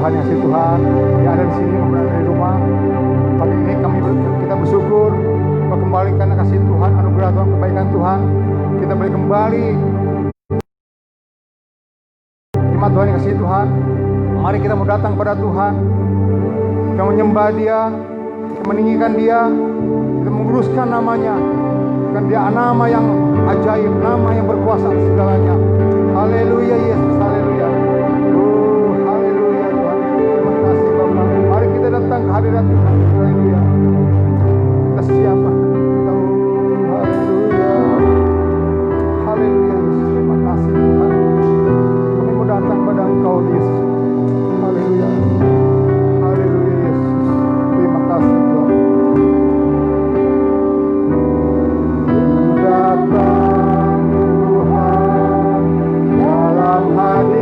Tuhan, yang kasih Tuhan yang ada di sini maupun ada di rumah. Pagi ini kita bersyukur kembali karena kasih Tuhan, anugerah Tuhan, kebaikan Tuhan. Kita boleh kembali firman Tuhan yang kasih Tuhan. Mari kita mau datang kepada Tuhan, kita menyembah Dia, kita meninggikan Dia, kita menguruskan namanya. Kan Dia nama yang ajaib, nama yang berkuasa atas segalanya. Haleluya Yesus, haleluya. Haleluya Tuhan. Terima kasih Bapa. Mari kita datang ke hadirat Tuhan. Haleluya. Kita siapa? Haleluya. Haleluya Yesus. Terima kasih Tuhan. Kami mau datang pada Engkau Yesus. Haleluya. Haleluya Yesus. Terima kasih Tuhan. Datang Tuhan dalam hati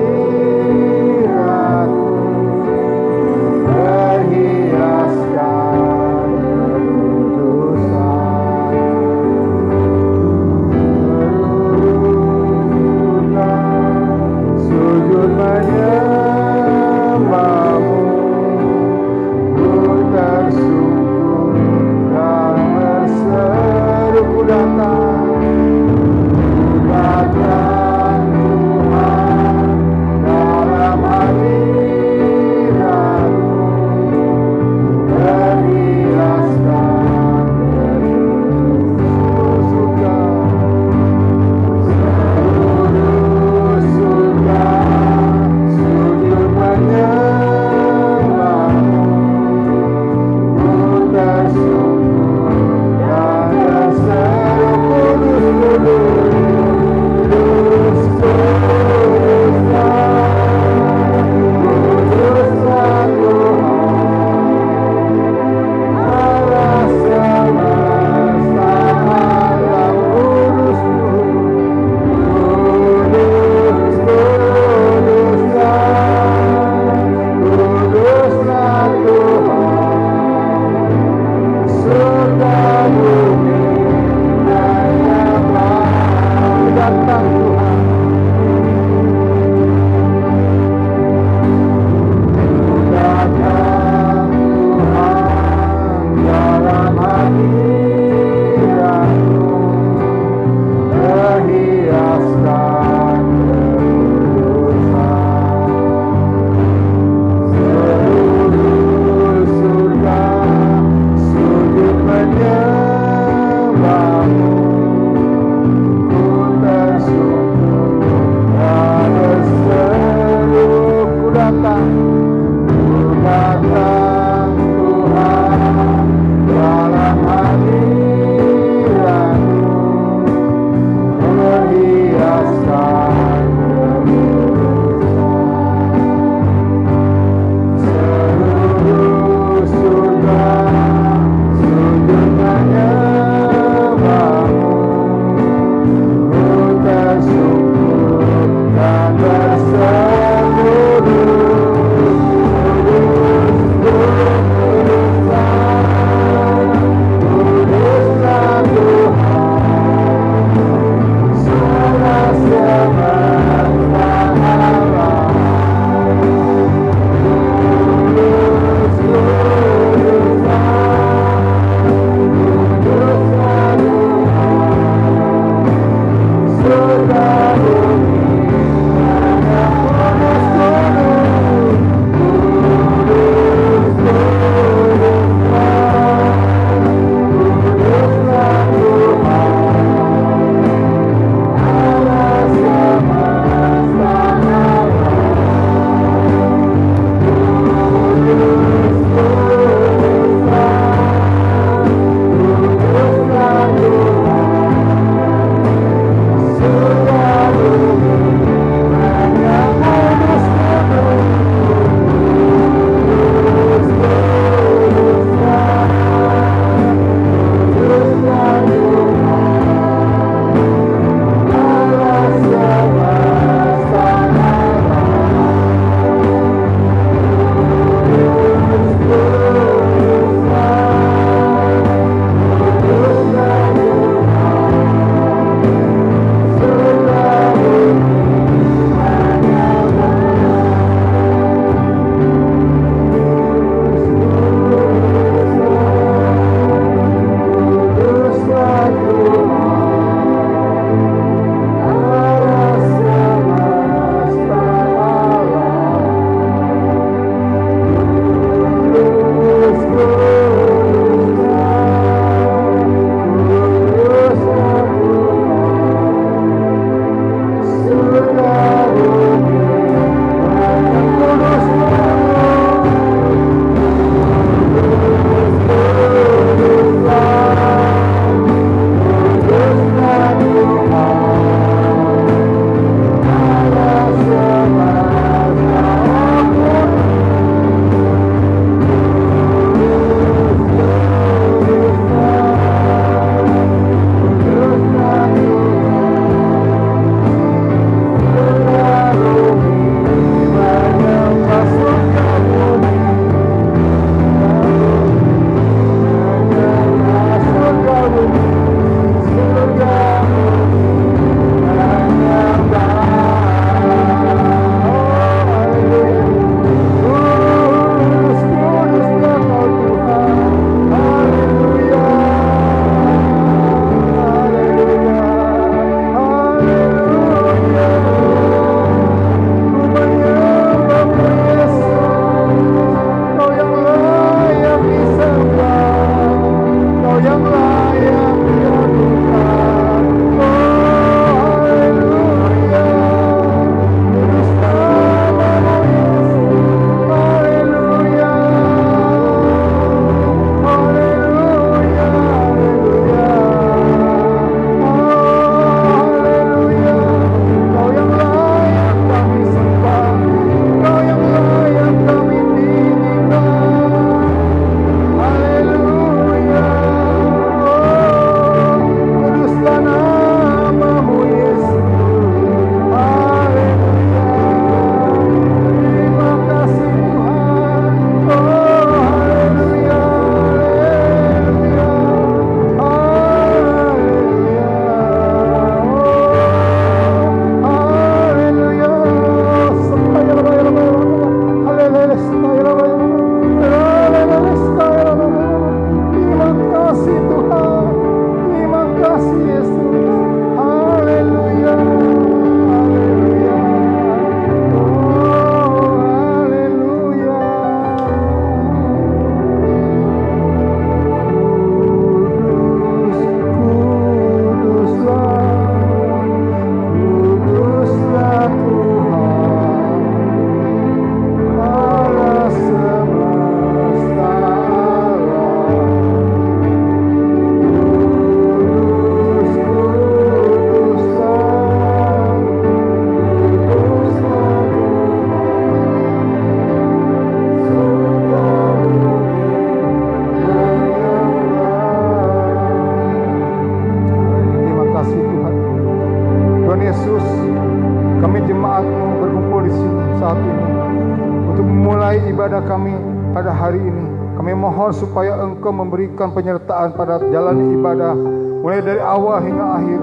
memulai ibadah kami pada hari ini. Kami mohon supaya Engkau memberikan penyertaan pada jalan ibadah mulai dari awal hingga akhir.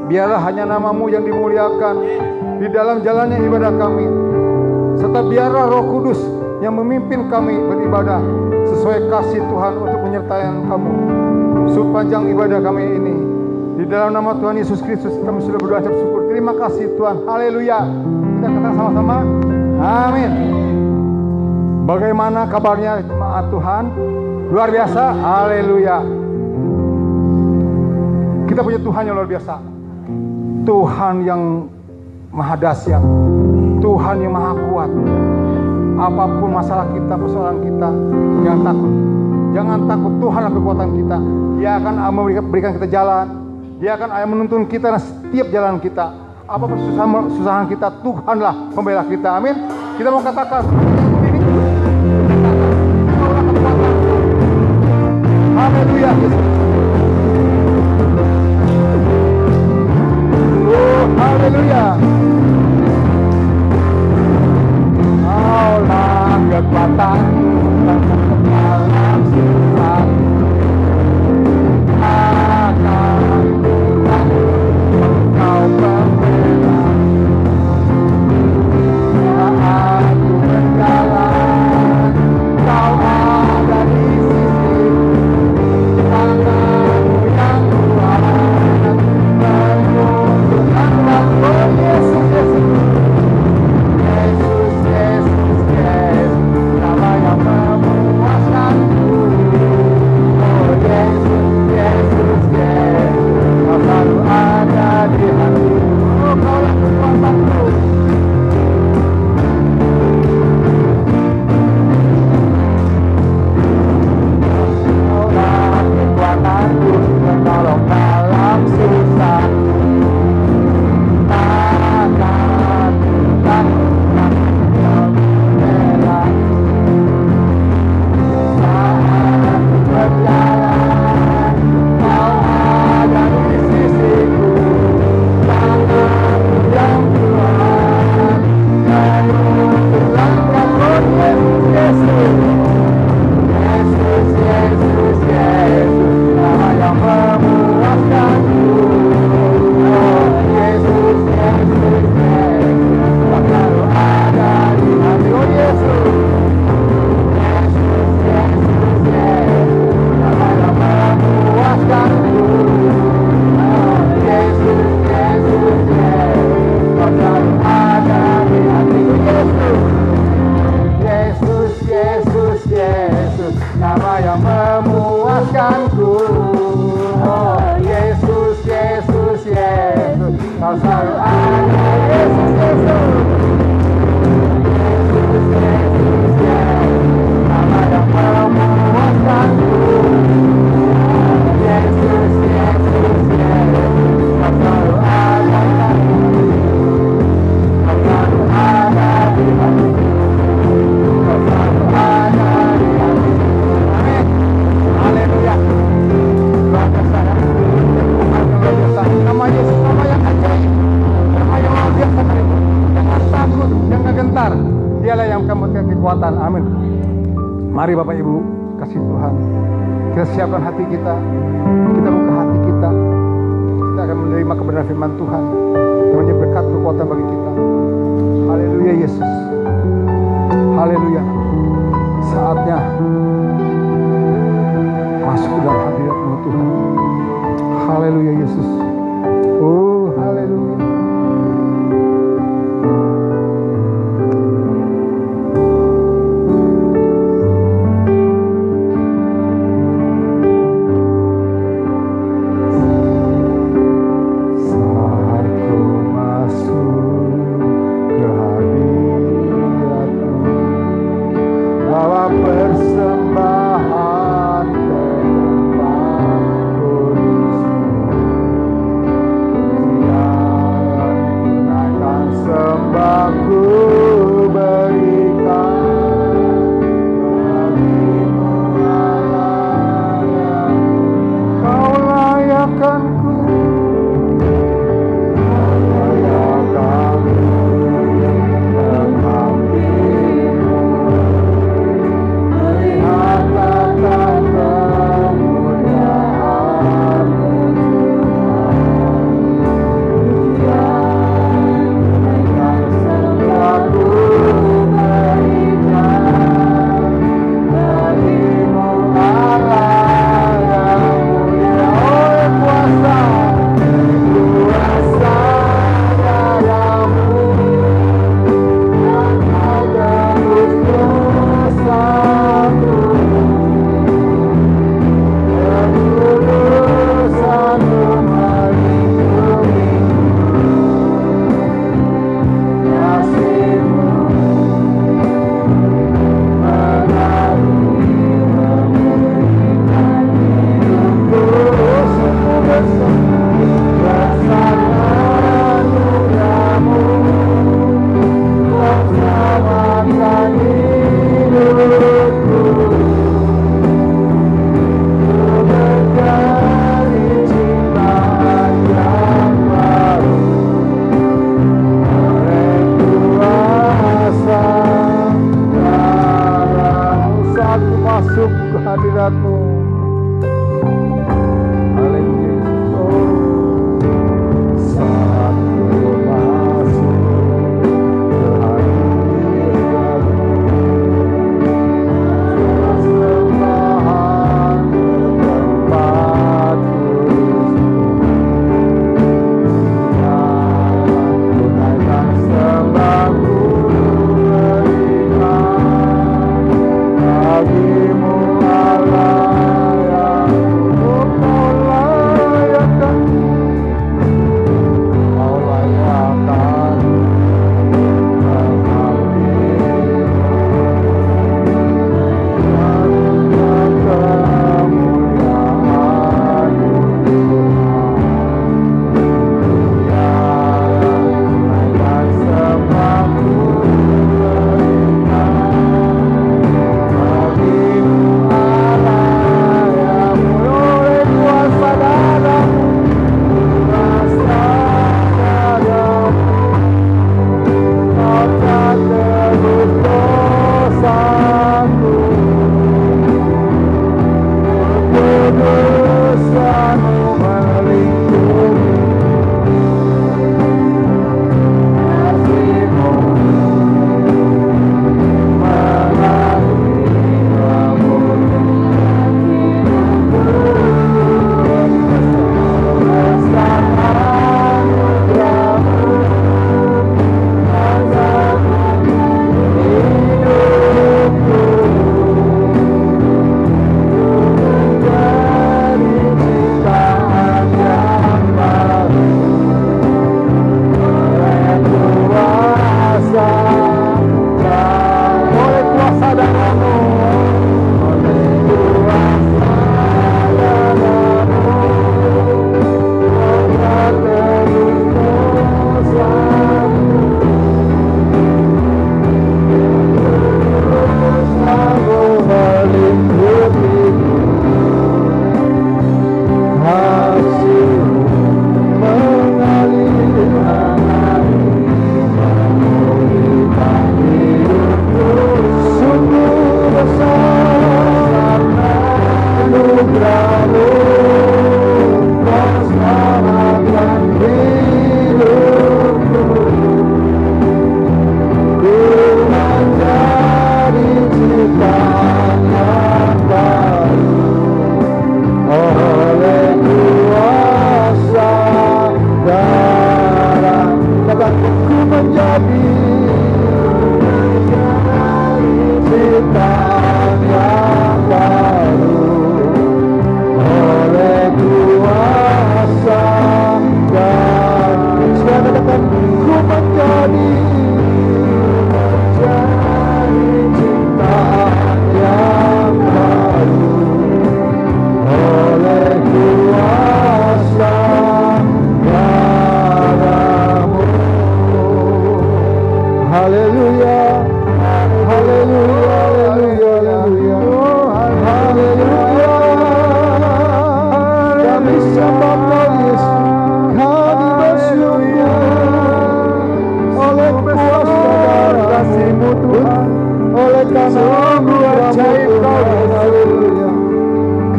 Biarlah hanya nama-Mu yang dimuliakan di dalam jalannya ibadah kami. Serta biarlah Roh Kudus yang memimpin kami beribadah sesuai kasih Tuhan untuk menyertai Kamu sepanjang ibadah kami ini. Di dalam nama Tuhan Yesus Kristus kami sudah berdoa dan syukur. Terima kasih Tuhan. Haleluya. Kita katakan sama-sama. Amin. Bagaimana kabarnya jemaat Tuhan? Luar biasa. Haleluya. Kita punya Tuhan yang luar biasa. Tuhan yang maha dahsyat. Tuhan yang maha kuat. Apapun masalah kita, persoalan kita, jangan takut. Jangan takut, Tuhanlah kekuatan kita. Dia akan memberikan kita jalan. Dia akan menuntun kita dalam setiap jalan kita. Apapun susahan kita, Tuhanlah pembela kita. Amin. Kita mau katakan ini. Haleluya. Haleluya. Kaulah kekuatan dalam susah. Akan Tuhan Engkau pembela. Saat ku berjalan, Kau ada di sisi. Tanganmu yang kuat menunjukkan bahwa Yesus, Yesus, Yesus, Yesus, nama yang memuaskanku. Oh Yesus, Yesus, Yesus, Kau selalu ada di hati. Oh Kaulah kekuatanku. Kaulah kekuatanku, menolong dalam susah. Takkan takut membela. Saat berjalan, Kau ada di sisiku. Tanganmu yang kuat menuntun langkahku. Yesus, Yesus, Yesus, Yesus, nama yang memuaskanku. Oh Yesus, Yesus, Yesus, Kau selalu ada di hati. Oh Yesus, Yesus, Yesus, Yesus, nama yang memuaskanku. Oh Yesus, Yesus, Yesus, Kau selalu ada di hati. Yesus, Yesus, Yesus, nama yang memuaskanku. Oh Yesus, Yesus, Yesus, Kau selalu ada. Yesus, Yesus, Yesus, Yesus, Yesus, nama yang memuaskanku. Yesus, Yesus, Yesus, Kau selalu ada. Kau selalu ada di hati. Kau selalu ada di hati. Amin. Haleluya. Luar biasa. Tuhan yang luar biasa. Nama Yesus, nama yang ajaib. Nama yang luar biasa. Jangan takut, jangan gentar. Dialah yang akan memberikan kekuatan. Amin. Mari Bapak Ibu, kasih Tuhan. Kita siapkan hati kita. Kita buka hati kita. Kita akan menerima kebenaran firman Tuhan yang menjadi berkat kekuatan bagi kita. Haleluya Yesus. Haleluya. Saatnya masuk dalam hadirat-Mu Tuhan. Haleluya Yesus. Oh haleluya. Saat ku masuk ke hadirat-Mu, bawa persembahan ke tempat kudus-Mu. Siaran tunaikan sembahku berikan bagimu Allah yang Kau layakkanku. Kau layakkanku mengabdimu. masuk ke hadirat-Mu. Haleluya Yesus. Oh, saat ku masuk ke hadirat-Mu, sembahan tempat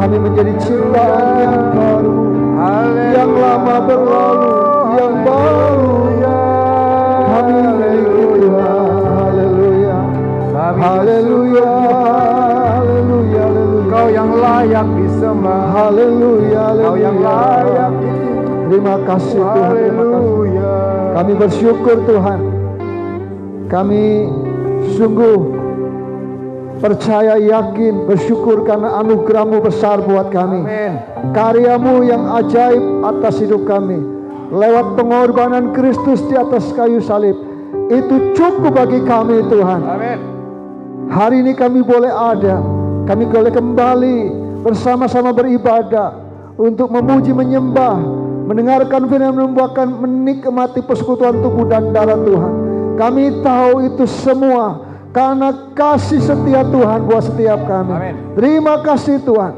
Kami menjadi ciptaan yang baru, yang lama berlalu, yang baru kami miliki Tuhan. Haleluya, haleluya, haleluya, haleluya. Kau yang layak disembah. Haleluya, Kau yang layak ditinggi. Terima kasih Tuhan, terima kasih. Haleluya. Kami bersyukur Tuhan. Kami sungguh percaya, yakin, bersyukur karena anugerah-Mu besar buat kami. Amin. Karya-Mu yang ajaib atas hidup kami. Lewat pengorbanan Kristus di atas kayu salib. Itu cukup bagi kami Tuhan. Amin. Hari ini kami boleh ada. Kami boleh kembali bersama-sama beribadah. Untuk memuji, menyembah. Mendengarkan firman, membuahkan, menikmati persekutuan tubuh dan darah Tuhan. Kami tahu itu semua karena kasih setia Tuhan buat setiap kami. Amin. Terima kasih Tuhan.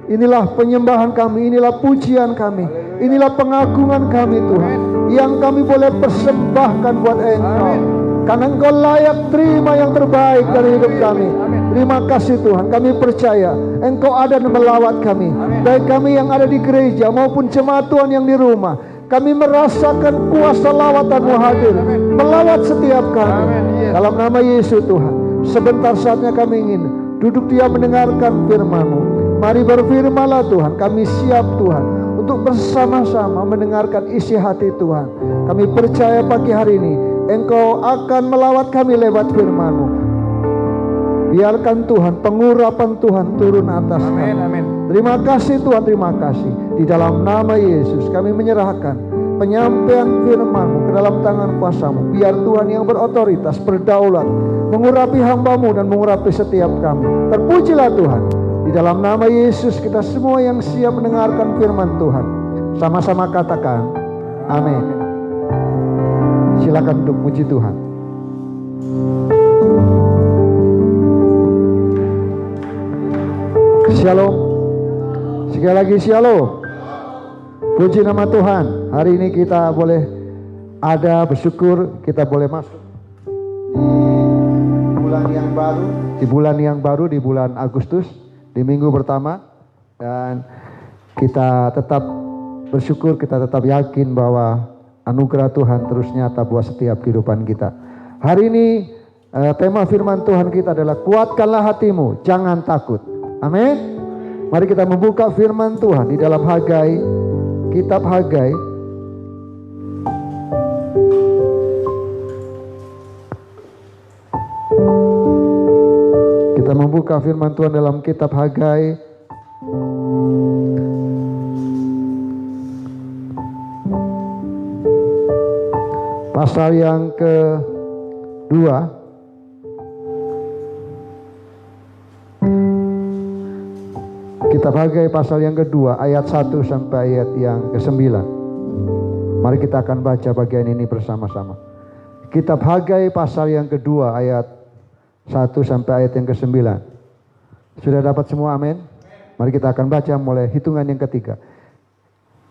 Inilah penyembahan kami, inilah pujian kami, inilah pengagungan kami Tuhan. Amin. Yang kami boleh persembahkan buat Engkau. Amin. karena Engkau layak terima yang terbaik dari hidup kami. Terima kasih Tuhan, kami percaya Engkau ada dan melawat kami, baik kami yang ada di gereja maupun jemaat Tuhan yang di rumah. Kami merasakan kuasa lawatan-Mu hadir, melawat setiap kami. Dalam nama Yesus Tuhan, sebentar saatnya kami ingin duduk diam mendengarkan firman-Mu. Mari berfirmanlah Tuhan, kami siap Tuhan untuk bersama-sama mendengarkan isi hati Tuhan. Kami percaya pagi hari ini Engkau akan melawat kami lewat firman-Mu. Biarkan Tuhan pengurapan Tuhan turun atas kami. Terima kasih Tuhan, terima kasih. Di dalam nama Yesus kami menyerahkan penyampaian firman-Mu ke dalam tangan kuasa-Mu. Biar Tuhan yang berotoritas, berdaulat, mengurapi hamba-Mu dan mengurapi setiap kami. Terpujilah Tuhan. Di dalam nama Yesus kita semua yang siap mendengarkan firman Tuhan, sama-sama katakan amin. Silakan untuk puji Tuhan. Shalom. Sekali lagi shalom. Puji nama Tuhan. Hari ini kita boleh ada, bersyukur kita boleh masuk di bulan yang baru, di bulan Agustus, di minggu pertama, dan kita tetap bersyukur, kita tetap yakin bahwa anugerah Tuhan terus nyata buat setiap kehidupan kita. Hari ini tema firman Tuhan kita adalah kuatkanlah hatimu, jangan takut. Amin. Mari kita membuka firman Tuhan di dalam Hagai, kitab Hagai. Kita membuka firman Tuhan dalam kitab Hagai pasal yang kedua. Kitab Hagai pasal yang kedua ayat 1 sampai ayat yang ke-9. Mari kita akan baca bagian ini bersama-sama. Kitab Hagai pasal yang kedua ayat 1 sampai ayat yang ke-9. Sudah dapat semua, amin? Mari kita akan baca mulai hitungan yang ketiga.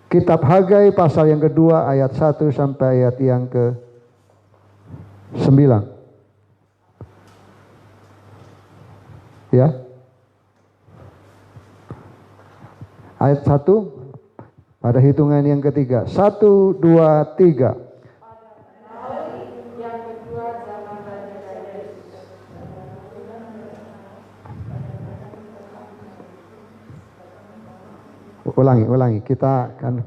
Kitab Hagai pasal yang kedua ayat 1 sampai ayat yang ke-9. Ya. Ayat 1 pada hitungan yang ketiga. 1, 2, 3. Ulangi. Kita akan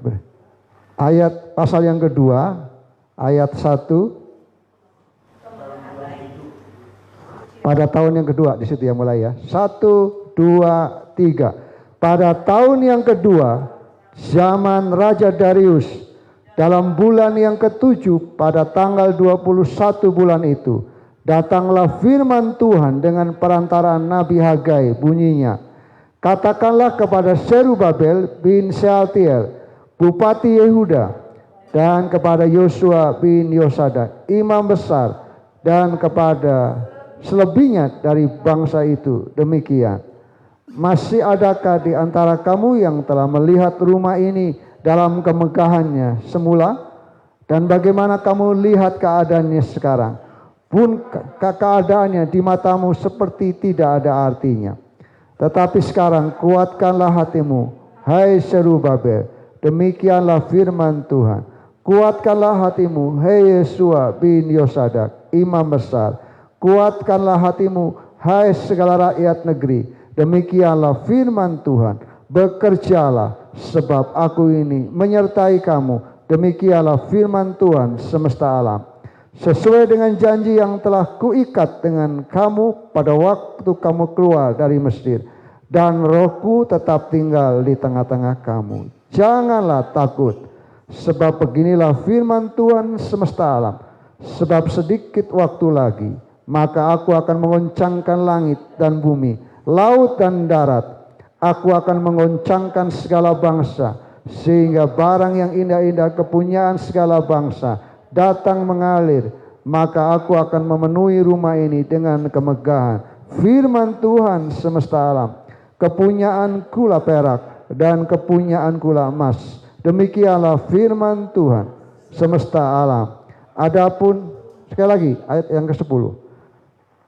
ayat pasal yang kedua, ayat 1. Pada tahun yang kedua, di situ ya mulai ya. 1, 2, 3. Pada tahun yang kedua, zaman Raja Darius, dalam bulan yang ke-7, pada tanggal 21 bulan itu, datanglah firman Tuhan dengan perantaraan Nabi Hagai, bunyinya, katakanlah kepada Zerubabel bin Shealtiel, Bupati Yehuda, dan kepada Yosua bin Yosadak, imam besar, dan kepada selebihnya dari bangsa itu, demikian. Masih adakah di antara kamu yang telah melihat rumah ini dalam kemegahannya semula? Dan bagaimana kamu lihat keadaannya sekarang? Pun keadaannya di matamu seperti tidak ada artinya. Tetapi sekarang kuatkanlah hatimu, hai Zerubabel, demikianlah firman Tuhan. Kuatkanlah hatimu, hai Yosua bin Yosadak, imam besar. Kuatkanlah hatimu, hai segala rakyat negeri. Demikianlah firman Tuhan, bekerjalah sebab aku ini menyertai kamu. Demikianlah firman Tuhan semesta alam. Sesuai dengan janji yang telah kuikat dengan kamu pada waktu kamu keluar dari Mesir. Dan rohku tetap tinggal di tengah-tengah kamu. Janganlah takut, sebab beginilah firman Tuhan semesta alam. Sebab sedikit waktu lagi, maka aku akan mengoncangkan langit dan bumi, laut dan darat. Aku akan mengoncangkan segala bangsa, sehingga barang yang indah-indah kepunyaan segala bangsa datang mengalir. Maka aku akan memenuhi rumah ini dengan kemegahan. Firman Tuhan semesta alam. Kepunyaanku lah perak dan kepunyaanku lah emas. Demikianlah firman Tuhan semesta alam. Adapun Sekali lagi ayat yang ke-10.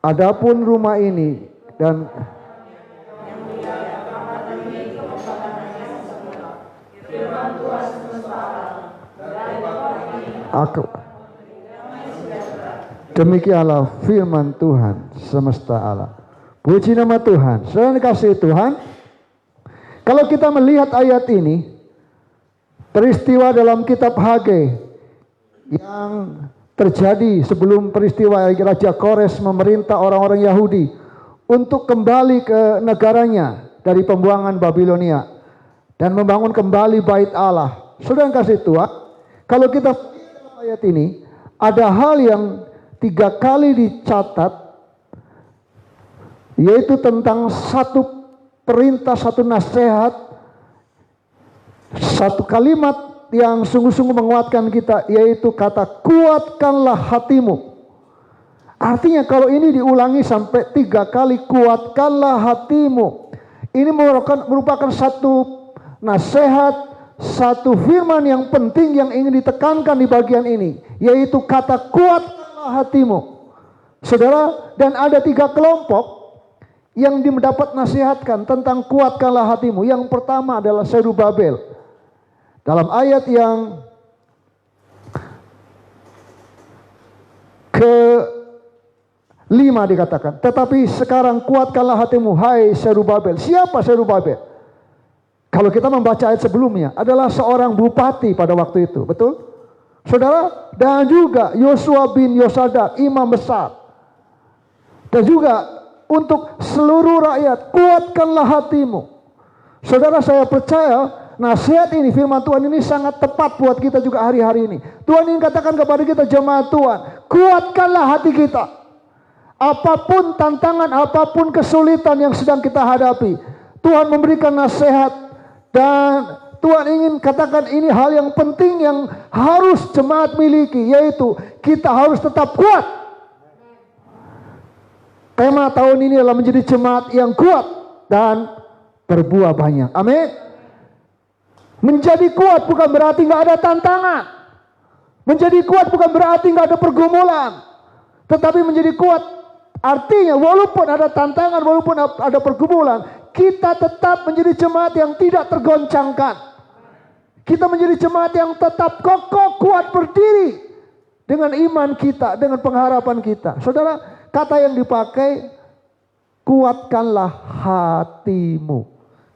Adapun rumah ini dan aku, demikianlah firman Tuhan semesta alam. Puji nama Tuhan. Saudara dikasihi Tuhan, kalau kita melihat ayat ini, peristiwa dalam kitab Hagai yang terjadi sebelum peristiwa Raja Kores memerintah orang-orang Yahudi untuk kembali ke negaranya dari pembuangan Babilonia dan membangun kembali bait Allah. Saudara kasih Tuhan, kalau kita lihat dalam ayat ini, ada hal yang 3 kali dicatat, yaitu tentang satu perintah, satu nasihat, satu kalimat yang sungguh-sungguh menguatkan kita, yaitu kata kuatkanlah hatimu. Artinya kalau ini diulangi sampai 3 kali, kuatkanlah hatimu, ini merupakan satu nasihat, satu firman yang penting yang ingin ditekankan di bagian ini, yaitu kata kuatkanlah hatimu. Saudara, dan ada 3 kelompok yang mendapat nasihatkan tentang kuatkanlah hatimu. Yang pertama adalah Zerubabel. Dalam ayat yang ke-5 dikatakan, tetapi sekarang kuatkanlah hatimu, hai Zerubabel. Siapa Zerubabel? Kalau kita membaca ayat sebelumnya, adalah seorang bupati pada waktu itu, betul? Saudara, dan juga Yosua bin Yosadak, imam besar. Dan juga untuk seluruh rakyat, kuatkanlah hatimu. Saudara, saya percaya nasihat ini, firman Tuhan ini sangat tepat buat kita juga hari-hari ini. Tuhan ingin katakan kepada kita jemaat Tuhan, kuatkanlah hati kita. Apapun tantangan, apapun kesulitan yang sedang kita hadapi, Tuhan memberikan nasihat. Dan Tuhan ingin katakan ini hal yang penting yang harus jemaat miliki, yaitu kita harus tetap kuat. Tema tahun ini adalah menjadi jemaat yang kuat dan berbuah banyak. Amin. Menjadi kuat bukan berarti nggak ada tantangan. Menjadi kuat bukan berarti nggak ada pergumulan. Tetapi menjadi kuat artinya walaupun ada tantangan, walaupun ada pergumulan, kita tetap menjadi jemaat yang tidak tergoncangkan. Kita menjadi jemaat yang tetap kokoh, kuat berdiri dengan iman kita, dengan pengharapan kita. Saudara, kata yang dipakai, kuatkanlah hatimu.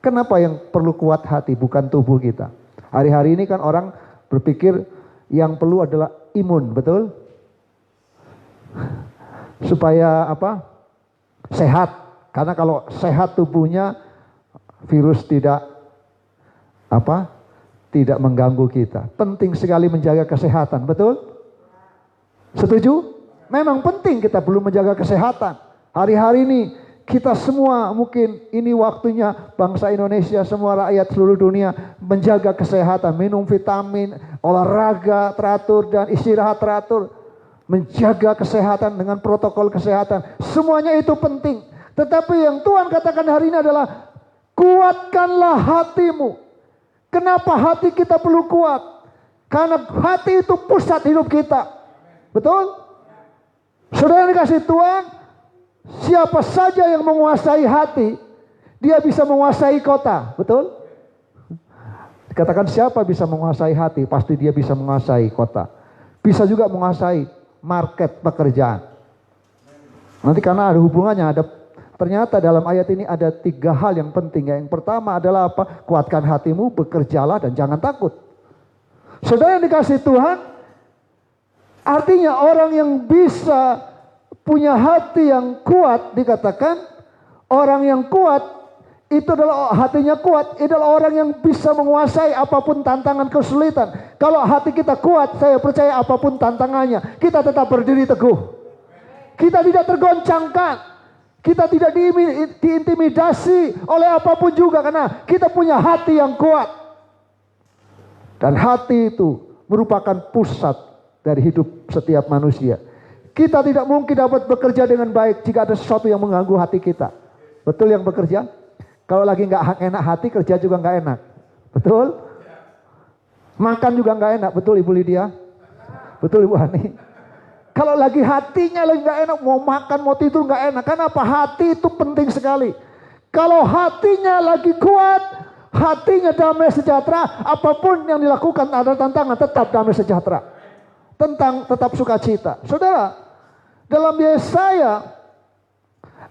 Kenapa yang perlu kuat hati, bukan tubuh kita? Hari-hari ini kan orang berpikir yang perlu adalah imun, betul? Supaya apa? Sehat. Karena kalau sehat tubuhnya, virus tidak tidak mengganggu kita. Penting sekali menjaga kesehatan, betul? Setuju? Memang penting kita belum menjaga kesehatan. Hari-hari ini kita semua mungkin ini waktunya bangsa Indonesia, semua rakyat seluruh dunia menjaga kesehatan, minum vitamin, olahraga teratur dan istirahat teratur, menjaga kesehatan dengan protokol kesehatan. Semuanya itu penting. Tetapi yang Tuhan katakan hari ini adalah kuatkanlah hatimu. Kenapa hati kita perlu kuat? Karena hati itu pusat hidup kita. Betul? Saudara dikasih Tuhan, siapa saja yang menguasai hati, dia bisa menguasai kota, betul? Dikatakan siapa bisa menguasai hati, pasti dia bisa menguasai kota. Bisa juga menguasai market pekerjaan. Nanti karena ada hubungannya, ternyata dalam ayat ini ada 3 hal yang penting. Yang pertama adalah apa? Kuatkan hatimu, bekerjalah dan jangan takut. Saudara yang dikasih Tuhan, artinya orang yang bisa punya hati yang kuat, dikatakan orang yang kuat itu adalah hatinya kuat, adalah orang yang bisa menguasai apapun tantangan kesulitan. Kalau hati kita kuat, saya percaya apapun tantangannya, kita tetap berdiri teguh. Kita tidak tergoncangkan, kita tidak diintimidasi oleh apapun juga, karena kita punya hati yang kuat. Dan hati itu merupakan pusat dari hidup setiap manusia. Kita tidak mungkin dapat bekerja dengan baik jika ada sesuatu yang mengganggu hati kita. Betul yang bekerja? Kalau lagi nggak enak hati, kerja juga nggak enak. Betul? Makan juga nggak enak. Betul Ibu Lydia? Betul Ibu Hani? Kalau lagi hatinya lagi gak enak, mau makan, mau tidur gak enak. Kenapa? Hati itu penting sekali. Kalau hatinya lagi kuat, hatinya damai sejahtera, apapun yang dilakukan ada tantangan, tetap damai sejahtera. Tetap sukacita. Saudara, dalam Yesaya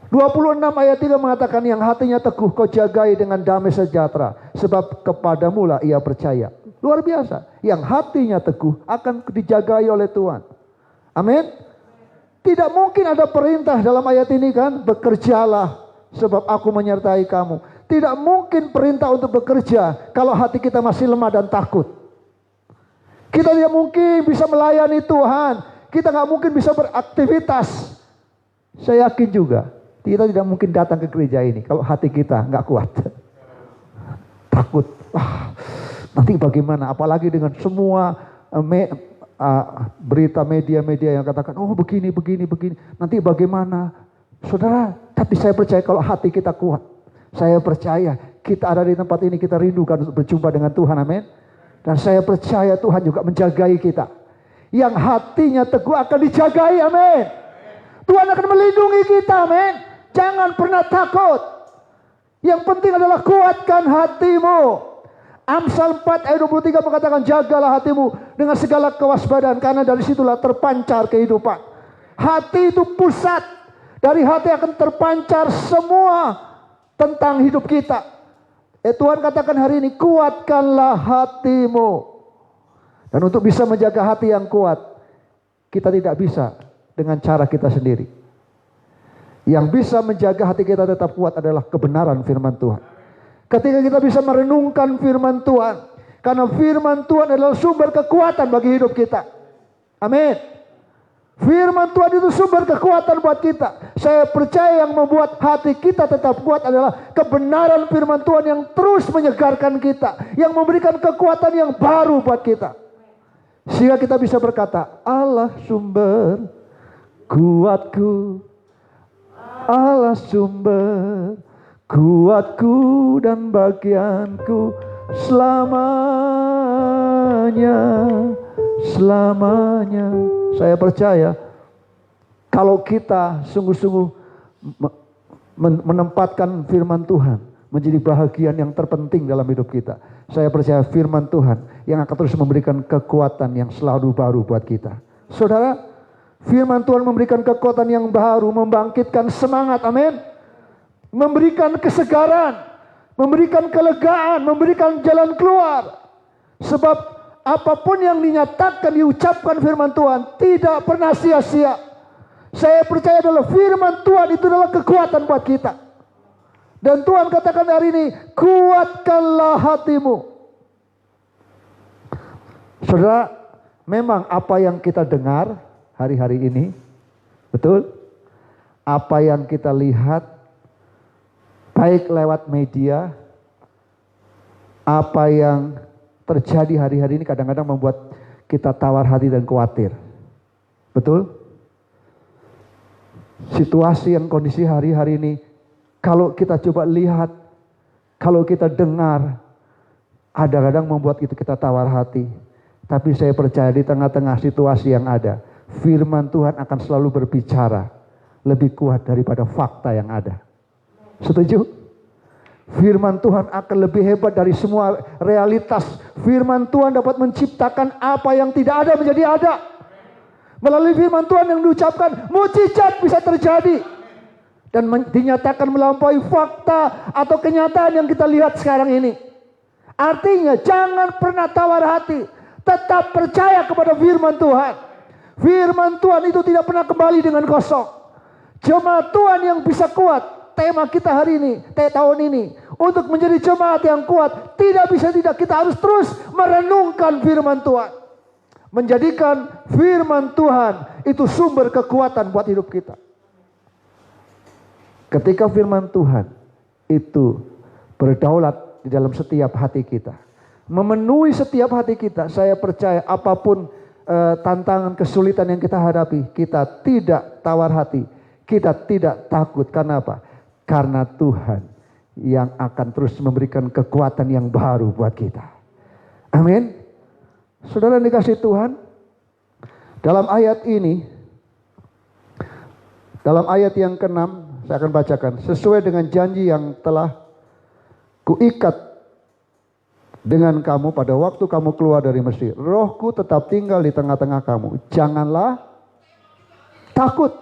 26 ayat 3 mengatakan, yang hatinya teguh kau jagai dengan damai sejahtera, sebab kepadamu lah ia percaya. Luar biasa. Yang hatinya teguh akan dijagai oleh Tuhan. Amin. Tidak mungkin ada perintah dalam ayat ini kan, bekerjalah sebab aku menyertai kamu. Tidak mungkin perintah untuk bekerja kalau hati kita masih lemah dan takut. Kita tidak mungkin bisa melayani Tuhan. Kita nggak mungkin bisa beraktivitas. Saya yakin juga kita tidak mungkin datang ke gereja ini kalau hati kita nggak kuat. Takut. Nanti bagaimana? Apalagi dengan semua berita media-media yang katakan, oh begini. Nanti bagaimana? Saudara, tapi saya percaya kalau hati kita kuat. Saya percaya kita ada di tempat ini, kita rindukan untuk berjumpa dengan Tuhan, amin. Dan saya percaya Tuhan juga menjagai kita. Yang hatinya teguh akan dijagai, amin. Tuhan akan melindungi kita, amin. Jangan pernah takut. Yang penting adalah kuatkan hatimu. Amsal 4 ayat 23 mengatakan, jagalah hatimu dengan segala kewaspadaan, karena dari situlah terpancar kehidupan. Hati itu pusat. Dari hati akan terpancar semua tentang hidup kita. Tuhan katakan hari ini, kuatkanlah hatimu. Dan untuk bisa menjaga hati yang kuat, kita tidak bisa dengan cara kita sendiri. Yang bisa menjaga hati kita tetap kuat adalah kebenaran firman Tuhan. Ketika kita bisa merenungkan firman Tuhan, karena firman Tuhan adalah sumber kekuatan bagi hidup kita. Amin. Firman Tuhan itu sumber kekuatan buat kita. Saya percaya yang membuat hati kita tetap kuat adalah kebenaran firman Tuhan yang terus menyegarkan kita, yang memberikan kekuatan yang baru buat kita. Sehingga kita bisa berkata, Allah sumber kuatku, Allah sumber kuatku dan bagianku selamanya. Saya percaya kalau kita sungguh-sungguh menempatkan firman Tuhan menjadi bahagian yang terpenting dalam hidup kita, saya percaya firman Tuhan yang akan terus memberikan kekuatan yang selalu baru buat kita. Saudara, firman Tuhan memberikan kekuatan yang baru, membangkitkan semangat, amin. Memberikan kesegaran, memberikan kelegaan, memberikan jalan keluar. Sebab apapun yang dinyatakan, diucapkan firman Tuhan tidak pernah sia-sia. Saya percaya adalah firman Tuhan itu adalah kekuatan buat kita. Dan Tuhan katakan hari ini, kuatkanlah hatimu. Saudara, memang apa yang kita dengar hari-hari ini, betul? Apa yang kita lihat, baik lewat media, apa yang terjadi hari-hari ini kadang-kadang membuat kita tawar hati dan khawatir. Betul? Situasi yang kondisi hari-hari ini, kalau kita coba lihat, kalau kita dengar, kadang-kadang membuat kita tawar hati. Tapi saya percaya di tengah-tengah situasi yang ada, firman Tuhan akan selalu berbicara lebih kuat daripada fakta yang ada. Setuju? Firman Tuhan akan lebih hebat dari semua realitas. Firman Tuhan dapat menciptakan apa yang tidak ada menjadi ada. Melalui firman Tuhan yang diucapkan, mukjizat bisa terjadi. Dan dinyatakan melampaui fakta atau kenyataan yang kita lihat sekarang ini. Artinya jangan pernah tawar hati. Tetap percaya kepada firman Tuhan. Firman Tuhan itu tidak pernah kembali dengan kosong. Jemaat Tuhan yang bisa kuat. Tema kita hari ini, tahun ini, untuk menjadi jemaat yang kuat, tidak bisa tidak, kita harus terus merenungkan firman Tuhan. Menjadikan firman Tuhan itu sumber kekuatan buat hidup kita. Ketika firman Tuhan itu berdaulat di dalam setiap hati kita, memenuhi setiap hati kita, saya percaya apapun tantangan, kesulitan yang kita hadapi, kita tidak tawar hati, kita tidak takut. Karena apa? Karena Tuhan yang akan terus memberikan kekuatan yang baru buat kita. Amin. Saudara dikasih Tuhan, dalam ayat ini Dalam ayat yang ke-6, saya akan bacakan. Sesuai dengan janji yang telah kuikat dengan kamu pada waktu kamu keluar dari Mesir. Rohku tetap tinggal di tengah-tengah kamu. Janganlah takut.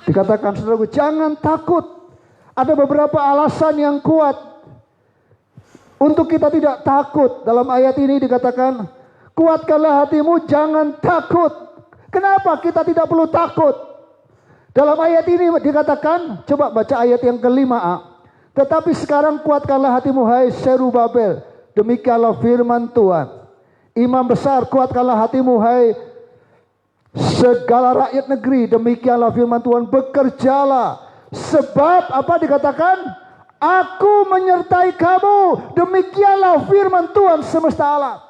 Dikatakan saudaraku, jangan takut. Ada beberapa alasan yang kuat untuk kita tidak takut. Dalam ayat ini dikatakan, kuatkanlah hatimu, jangan takut. Kenapa kita tidak perlu takut? Dalam ayat ini dikatakan, coba baca ayat yang ke-5a. Tetapi sekarang kuatkanlah hatimu, hai Serubabel, demikianlah firman Tuhan. Imam besar, kuatkanlah hatimu, hai segala rakyat negeri, demikianlah firman Tuhan, bekerjalah. Sebab apa dikatakan? Aku menyertai kamu, demikianlah firman Tuhan semesta alam.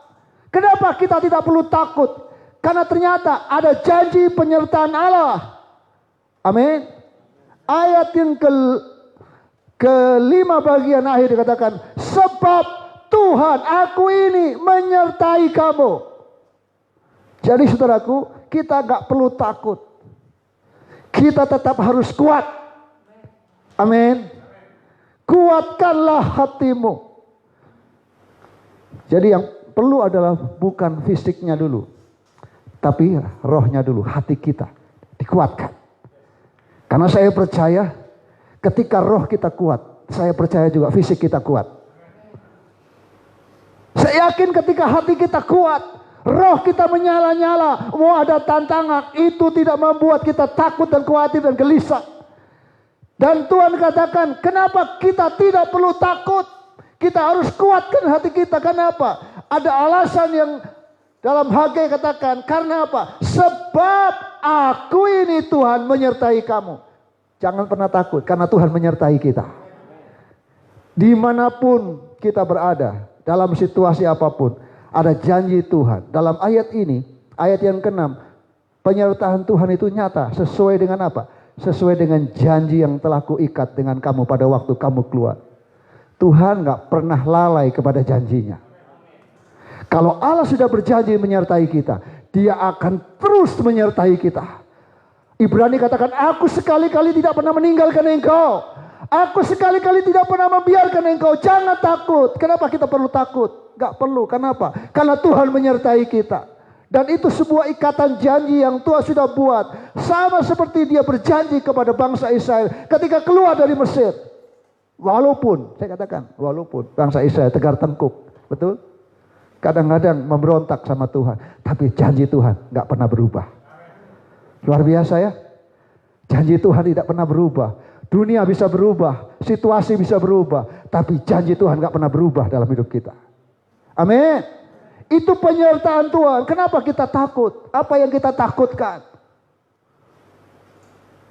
Kenapa kita tidak perlu takut? Karena ternyata ada janji penyertaan Allah. Amin. Ayat yang ke-5 bagian akhir dikatakan, sebab Tuhan, aku ini menyertai kamu. Jadi saudaraku, kita gak perlu takut. Kita tetap harus kuat. Amin. Kuatkanlah hatimu. Jadi yang perlu adalah bukan fisiknya dulu, tapi rohnya dulu, hati kita dikuatkan. Karena saya percaya ketika roh kita kuat, saya percaya juga fisik kita kuat. Saya yakin ketika hati kita kuat, roh kita menyala-nyala, mau ada tantangan, itu tidak membuat kita takut dan khawatir dan gelisah. Dan Tuhan katakan, kenapa kita tidak perlu takut? Kita harus kuatkan hati kita. Kenapa? Ada alasan yang dalam Hagai katakan, karena apa? Sebab aku ini Tuhan menyertai kamu. Jangan pernah takut, karena Tuhan menyertai kita. Dimanapun kita berada, dalam situasi apapun, ada janji Tuhan. Dalam ayat ini, ayat yang ke-6, penyertaan Tuhan itu nyata. Sesuai dengan apa? Sesuai dengan janji yang telah kuikat dengan kamu pada waktu kamu keluar. Tuhan gak pernah lalai kepada janjinya. Kalau Allah sudah berjanji menyertai kita, Dia akan terus menyertai kita. Ibrani katakan, aku sekali-kali tidak pernah meninggalkan engkau. Aku sekali-kali tidak pernah membiarkan engkau. Jangan takut. Kenapa kita perlu takut? Gak perlu. Kenapa? Karena Tuhan menyertai kita. Dan itu sebuah ikatan janji yang Tuhan sudah buat. Sama seperti Dia berjanji kepada bangsa Israel ketika keluar dari Mesir. Walaupun, saya katakan, walaupun bangsa Israel tegar tengkuk. Betul? Kadang-kadang memberontak sama Tuhan. Tapi janji Tuhan gak pernah berubah. Luar biasa ya. Janji Tuhan tidak pernah berubah. Dunia bisa berubah, situasi bisa berubah, tapi janji Tuhan gak pernah berubah dalam hidup kita. Amin. Itu penyertaan Tuhan. Kenapa kita takut? Apa yang kita takutkan?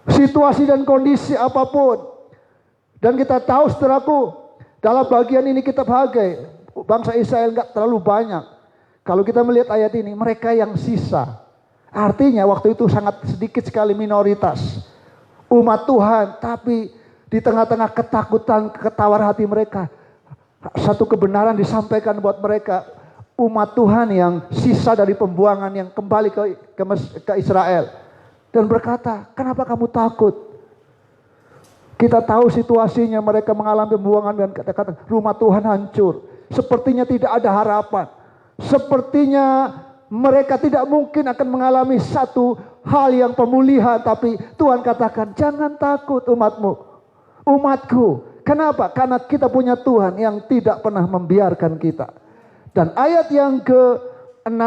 Situasi dan kondisi apapun. Dan kita tahu saudaraku, dalam bagian ini kita Hagai, bangsa Israel gak terlalu banyak. Kalau kita melihat ayat ini, mereka yang sisa. Artinya waktu itu sangat sedikit sekali minoritas umat Tuhan, tapi di tengah-tengah ketakutan, ketawar hati mereka, satu kebenaran disampaikan buat mereka, umat Tuhan yang sisa dari pembuangan yang kembali ke Israel, dan berkata, kenapa kamu takut? Kita tahu situasinya, mereka mengalami pembuangan dan kata-kata rumah Tuhan hancur, sepertinya tidak ada harapan, sepertinya mereka tidak mungkin akan mengalami satu hal yang pemulihan. Tapi Tuhan katakan, jangan takut umatku. Kenapa? Karena kita punya Tuhan yang tidak pernah membiarkan kita. Dan ayat yang ke-6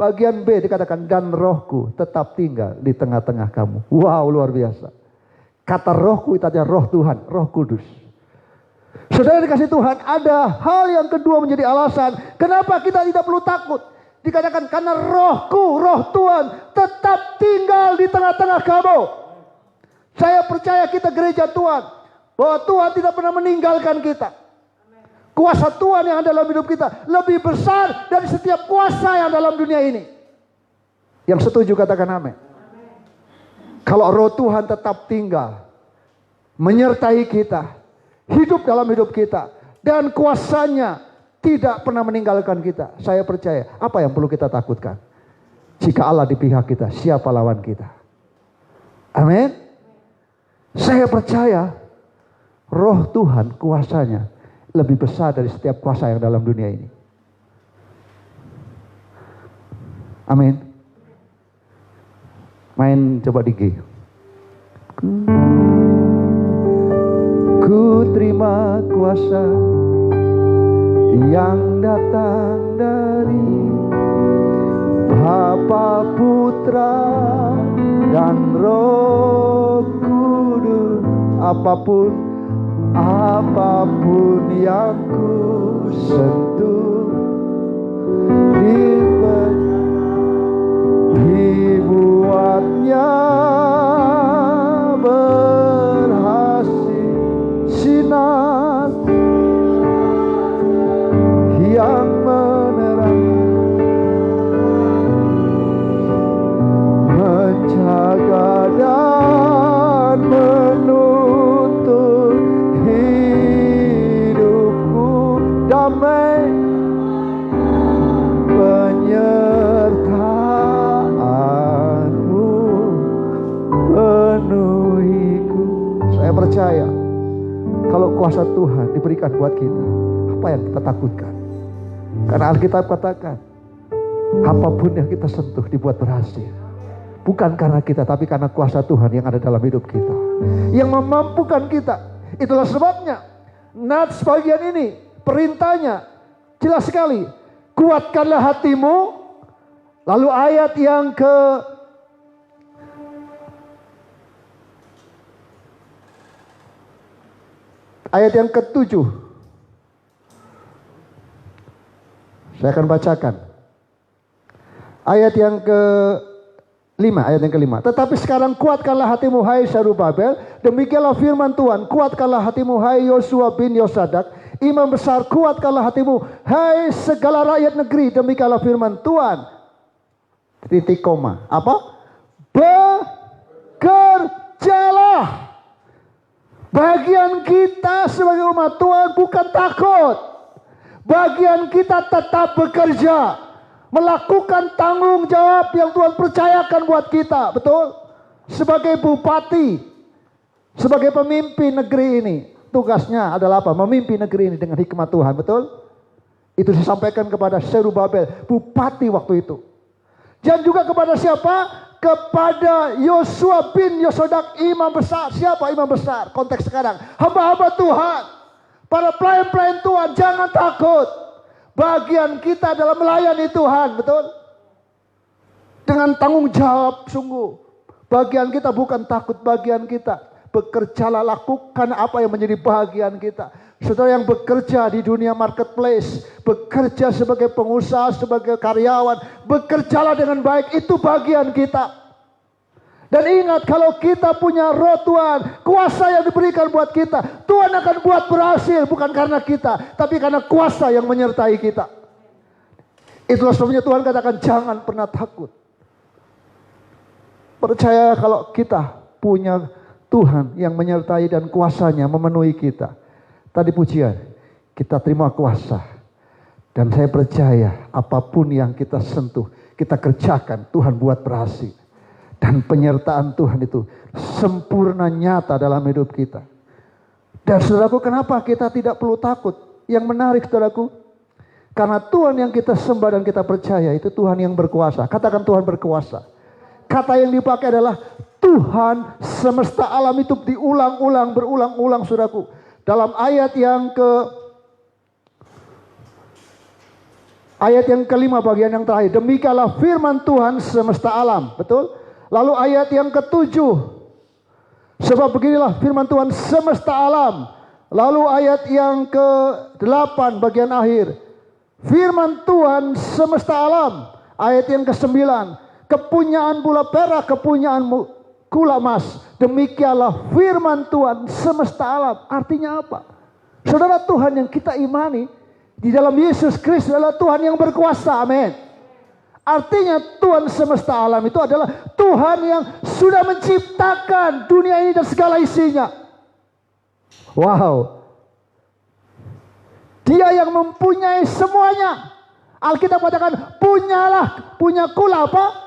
bagian B dikatakan, dan rohku tetap tinggal di tengah-tengah kamu. Wow, luar biasa. Kata rohku itu adalah roh Tuhan, Roh Kudus. Saudara dikasih Tuhan, ada hal yang kedua menjadi alasan kenapa kita tidak perlu takut. Dikatakan, karena rohku, roh Tuhan tetap tinggal di tengah-tengah kamu. Saya percaya kita gereja Tuhan, bahwa Tuhan tidak pernah meninggalkan kita. Kuasa Tuhan yang ada dalam hidup kita lebih besar dari setiap kuasa yang dalam dunia ini. Yang setuju katakan amin. Kalau roh Tuhan tetap tinggal, menyertai kita, hidup dalam hidup kita, dan kuasanya tidak pernah meninggalkan kita. Saya percaya, apa yang perlu kita takutkan? Jika Allah di pihak kita, siapa lawan kita? Amin. Saya percaya roh Tuhan kuasanya lebih besar dari setiap kuasa yang dalam dunia ini. Amin. Main coba di G. Ku terima kuasa yang datang dari Bapa, Putra, dan Roh Kudus. Apapun yang ku sentuh dibuatnya berhasil. Sinar yang menerang, menjaga dan menuntun hidupku, damai penyertaanmu penuhiku. Saya percaya kalau kuasa Tuhan diberikan buat kita, apa yang kita takutkan? Karena Alkitab katakan, apapun yang kita sentuh dibuat berhasil. Bukan karena kita, tapi karena kuasa Tuhan yang ada dalam hidup kita, yang memampukan kita. Itulah sebabnya nats bagian ini perintahnya jelas sekali. Kuatkanlah hatimu. Lalu ayat yang ke-7. Saya akan bacakan. Ayat yang ke-5. Tetapi sekarang kuatkanlah hatimu hai Zerubabel, demikianlah firman Tuhan. Kuatkanlah hatimu hai Yosua bin Yosadak, imam besar. Kuatkanlah hatimu hai segala rakyat negeri, demikianlah firman Tuhan. Titik koma. Apa? Bekerjalah. Bagian kita sebagai umat Tuhan bukan takut. Bagian kita tetap bekerja, melakukan tanggung jawab yang Tuhan percayakan buat kita. Betul? Sebagai bupati, sebagai pemimpin negeri ini, tugasnya adalah apa? Memimpin negeri ini dengan hikmat Tuhan. Betul? Itu disampaikan kepada Zerubabel, bupati waktu itu. Dan juga kepada siapa? Kepada Yosua bin Yosadak, imam besar. Siapa imam besar? Konteks sekarang, hamba-hamba Tuhan, para pelayan-pelayan Tuhan. Jangan takut. Bagian kita adalah melayani Tuhan. Betul? Dengan tanggung jawab sungguh. Bagian kita bukan takut, bagian kita bekerjalah, lakukan apa yang menjadi bagian kita. Saudara yang bekerja di dunia marketplace, bekerja sebagai pengusaha, sebagai karyawan, bekerjalah dengan baik, itu bagian kita. Dan ingat, kalau kita punya roh Tuhan, kuasa yang diberikan buat kita, Tuhan akan buat berhasil, bukan karena kita, tapi karena kuasa yang menyertai kita. Itulah sebabnya Tuhan katakan jangan pernah takut. Percaya kalau kita punya Tuhan yang menyertai dan kuasanya memenuhi kita. Tadi pujian, kita terima kuasa. Dan saya percaya apapun yang kita sentuh, kita kerjakan, Tuhan buat berhasil. Dan penyertaan Tuhan itu sempurna nyata dalam hidup kita. Dan saudaraku, kenapa kita tidak perlu takut? Yang menarik saudaraku, karena Tuhan yang kita sembah dan kita percaya itu Tuhan yang berkuasa. Katakan Tuhan berkuasa. Kata yang dipakai adalah Tuhan semesta alam. Itu diulang-ulang, berulang-ulang saudaraku. Dalam ayat yang ke-5 bagian yang terakhir. Demikianlah firman Tuhan semesta alam. Betul? Lalu ayat yang ke-7. Sebab beginilah firman Tuhan semesta alam. Lalu ayat yang ke-8 bagian akhir. Firman Tuhan semesta alam. Ayat yang ke-9. Kepunyaan bola perak, kepunyaan kula emas. Demikianlah firman Tuhan semesta alam. Artinya apa? Saudara, Tuhan yang kita imani di dalam Yesus Kristus adalah Tuhan yang berkuasa. Amin. Artinya Tuhan semesta alam itu adalah Tuhan yang sudah menciptakan dunia ini dan segala isinya. Wow. Dia yang mempunyai semuanya. Alkitab katakan punya kula apa?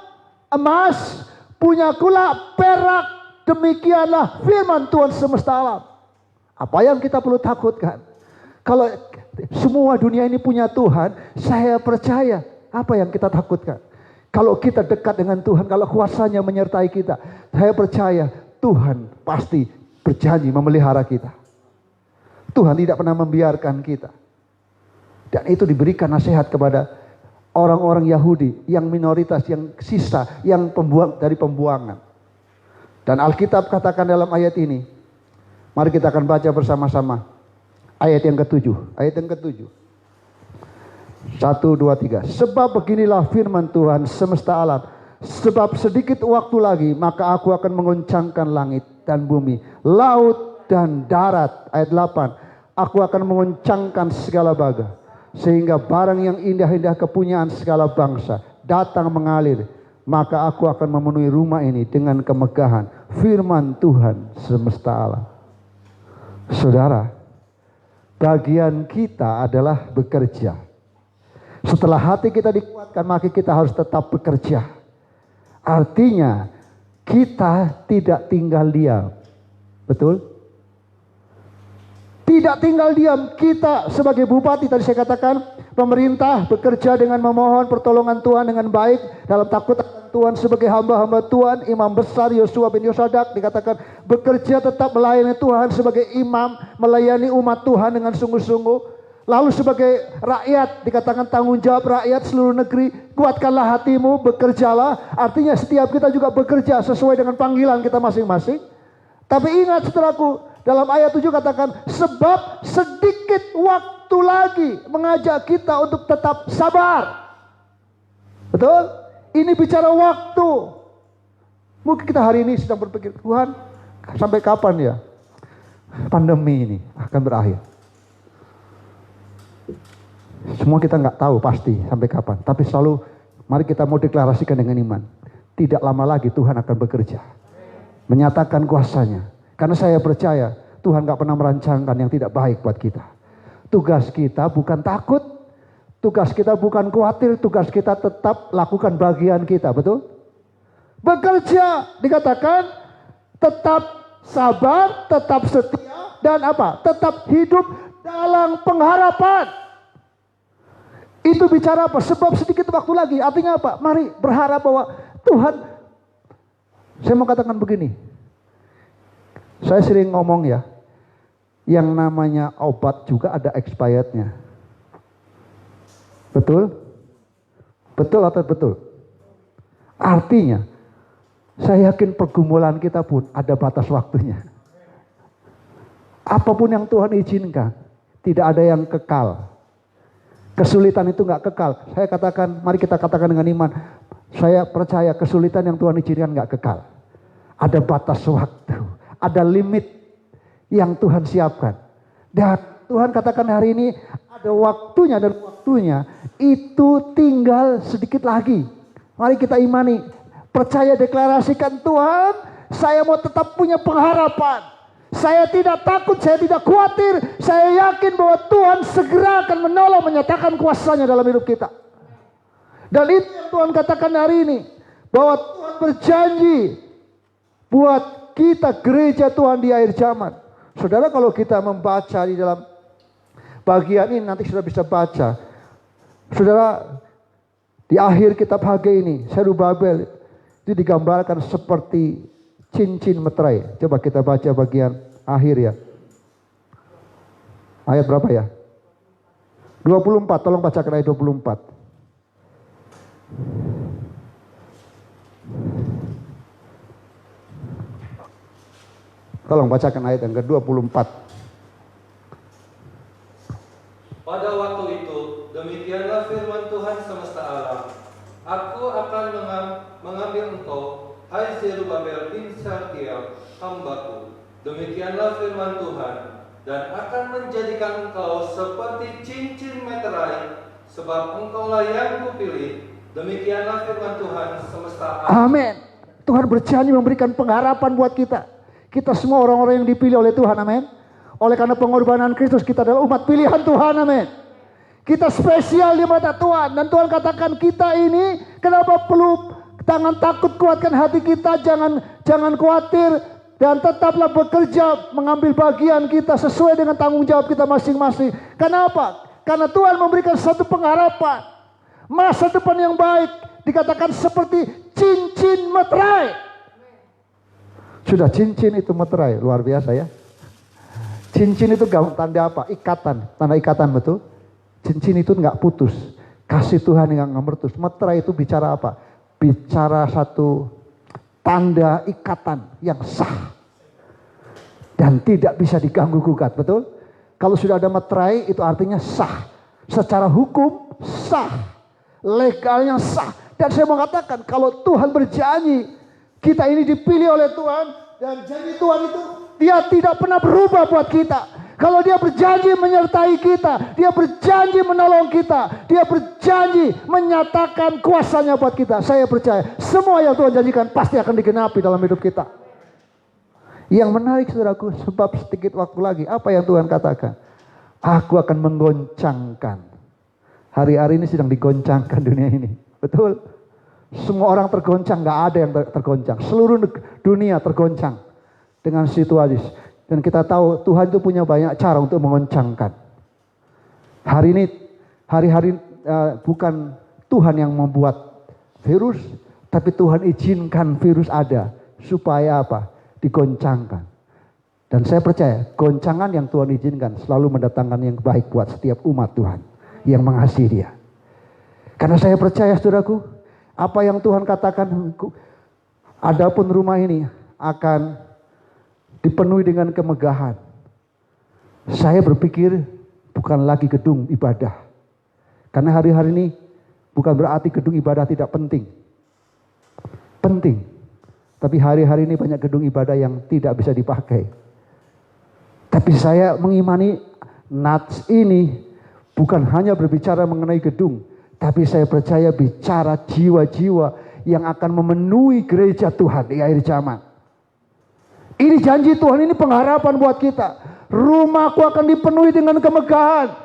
Emas, punya kula perak, Demikianlah firman Tuhan semesta alam. Apa yang kita perlu takutkan? Kalau semua dunia ini punya Tuhan, saya percaya apa yang kita takutkan? Kalau kita dekat dengan Tuhan, kalau kuasanya menyertai kita, saya percaya Tuhan pasti berjanji memelihara kita. Tuhan tidak pernah membiarkan kita. Dan itu diberikan nasihat kepada orang-orang Yahudi yang minoritas, yang sisa, yang dari pembuangan. Dan Alkitab katakan dalam ayat ini, mari kita akan baca bersama-sama. Ayat yang ke-7. Ayat yang ke-7. 1, 2, 3. Sebab beginilah firman Tuhan semesta alam. Sebab sedikit waktu lagi, maka aku akan mengoncangkan langit dan bumi, laut dan darat. Ayat 8. Aku akan mengoncangkan segala baga, sehingga barang yang indah-indah kepunyaan segala bangsa datang mengalir. Maka aku akan memenuhi rumah ini dengan kemegahan firman Tuhan semesta alam. Saudara, bagian kita adalah bekerja. Setelah hati kita dikuatkan, maka kita harus tetap bekerja. Artinya kita tidak tinggal diam. Betul? Tidak tinggal diam. Kita sebagai bupati, tadi saya katakan, pemerintah bekerja dengan memohon pertolongan Tuhan dengan baik, dalam takut akan Tuhan sebagai hamba-hamba Tuhan. Imam besar Yosua bin Yosadak dikatakan bekerja tetap melayani Tuhan sebagai imam, melayani umat Tuhan dengan sungguh-sungguh. Lalu sebagai rakyat dikatakan tanggung jawab rakyat seluruh negeri, kuatkanlah hatimu, bekerjalah. Artinya setiap kita juga bekerja sesuai dengan panggilan kita masing-masing. Tapi ingat saudaraku, dalam ayat 7 katakan, sebab sedikit waktu lagi mengajak kita untuk tetap sabar. Betul? Ini bicara waktu. Mungkin kita hari ini sedang berpikir, Tuhan sampai kapan ya pandemi ini akan berakhir? Semua kita nggak tahu pasti sampai kapan. Tapi selalu mari kita mau deklarasikan dengan iman. Tidak lama lagi Tuhan akan bekerja. Menyatakan kuasanya. Karena saya percaya Tuhan nggak pernah merancangkan yang tidak baik buat kita. Tugas kita bukan takut. Tugas kita bukan khawatir. Tugas kita tetap lakukan bagian kita. Betul? Bekerja dikatakan tetap sabar, tetap setia, dan apa? Tetap hidup dalam pengharapan. Itu bicara apa? Sebab sedikit waktu lagi. Artinya apa? Mari berharap bahwa Tuhan. Saya mau katakan begini. Saya sering ngomong ya, yang namanya obat juga ada expirednya. Betul? Betul atau betul? Artinya, saya yakin pergumulan kita pun ada batas waktunya. Apapun yang Tuhan izinkan, tidak ada yang kekal. Kesulitan itu nggak kekal. Saya katakan, mari kita katakan dengan iman. Saya percaya kesulitan yang Tuhan izinkan nggak kekal. Ada batas waktu, ada limit yang Tuhan siapkan. Dan Tuhan katakan hari ini ada waktunya, dan waktunya itu tinggal sedikit lagi. Mari kita imani, percaya, deklarasikan, Tuhan, saya mau tetap punya pengharapan. Saya tidak takut, saya tidak khawatir. Saya yakin bahwa Tuhan segera akan menolong, menyatakan kuasanya dalam hidup kita. Dan itu yang Tuhan katakan hari ini. Bahwa Tuhan berjanji buat kita gereja Tuhan di akhir zaman. Saudara, kalau kita membaca di dalam bagian ini, nanti sudah bisa baca. Saudara, di akhir kitab Hagai ini, Zerubabel itu digambarkan seperti cincin meterai. Coba kita baca bagian akhir ya. Ayat berapa ya? 24, tolong bacakan ayat 24. Tolong bacakan ayat yang ke-24. Pada waktu itu, demikianlah firman Tuhan semesta alam. Aku akan mengambil engkau, hai Zerubabel bin Syaltiel, hambaku. Demikianlah firman Tuhan, dan akan menjadikan engkau seperti cincin meterai, sebab engkaulah yang kupilih. Demikianlah firman Tuhan semesta alam. Amin. Tuhan berjanji memberikan pengharapan buat kita. Kita semua orang-orang yang dipilih oleh Tuhan, amin. Oleh karena pengorbanan Kristus, kita adalah umat pilihan Tuhan, amin. Kita spesial di mata Tuhan. Dan Tuhan katakan kita ini, kenapa perlu jangan takut, kuatkan hati kita, jangan khawatir. Dan tetaplah bekerja mengambil bagian kita sesuai dengan tanggung jawab kita masing-masing. Kenapa? Karena Tuhan memberikan satu pengharapan. Masa depan yang baik. Dikatakan seperti cincin meterai. Sudah cincin itu meterai. Luar biasa ya. Cincin itu tanda apa? Ikatan. Tanda ikatan, betul. Cincin itu nggak putus. Kasih Tuhan yang nggak putus. Meterai itu bicara apa? Bicara satu tanda ikatan yang sah dan tidak bisa diganggu gugat, betul? Kalau sudah ada meterai itu artinya sah, secara hukum sah, legalnya sah. Dan saya mau katakan kalau Tuhan berjanji, kita ini dipilih oleh Tuhan dan janji Tuhan itu dia tidak pernah berubah buat kita. Kalau dia berjanji menyertai kita, dia berjanji menolong kita, dia berjanji menyatakan kuasanya buat kita. Saya percaya semua yang Tuhan janjikan pasti akan digenapi dalam hidup kita. Yang menarik saudaraku, sebab sedikit waktu lagi, apa yang Tuhan katakan? Aku akan menggoncangkan. Hari-hari ini sedang digoncangkan dunia ini. Betul? Semua orang tergoncang, gak ada yang tergoncang. Seluruh dunia tergoncang dengan situasi. Dan kita tahu Tuhan itu punya banyak cara untuk mengoncangkan. Hari ini, hari-hari bukan Tuhan yang membuat virus, tapi Tuhan izinkan virus ada. Supaya apa? Digoncangkan. Dan saya percaya, goncangan yang Tuhan izinkan selalu mendatangkan yang baik buat setiap umat Tuhan yang mengasihi Dia. Karena saya percaya saudaraku, apa yang Tuhan katakan, adapun rumah ini akan dipenuhi dengan kemegahan. Saya berpikir bukan lagi gedung ibadah. Karena hari-hari ini bukan berarti gedung ibadah tidak penting. Penting. Tapi hari-hari ini banyak gedung ibadah yang tidak bisa dipakai. Tapi saya mengimani Nats ini bukan hanya berbicara mengenai gedung. Tapi saya percaya bicara jiwa-jiwa yang akan memenuhi gereja Tuhan di akhir zaman. Ini janji Tuhan, ini pengharapan buat kita. Rumahku akan dipenuhi dengan kemegahan.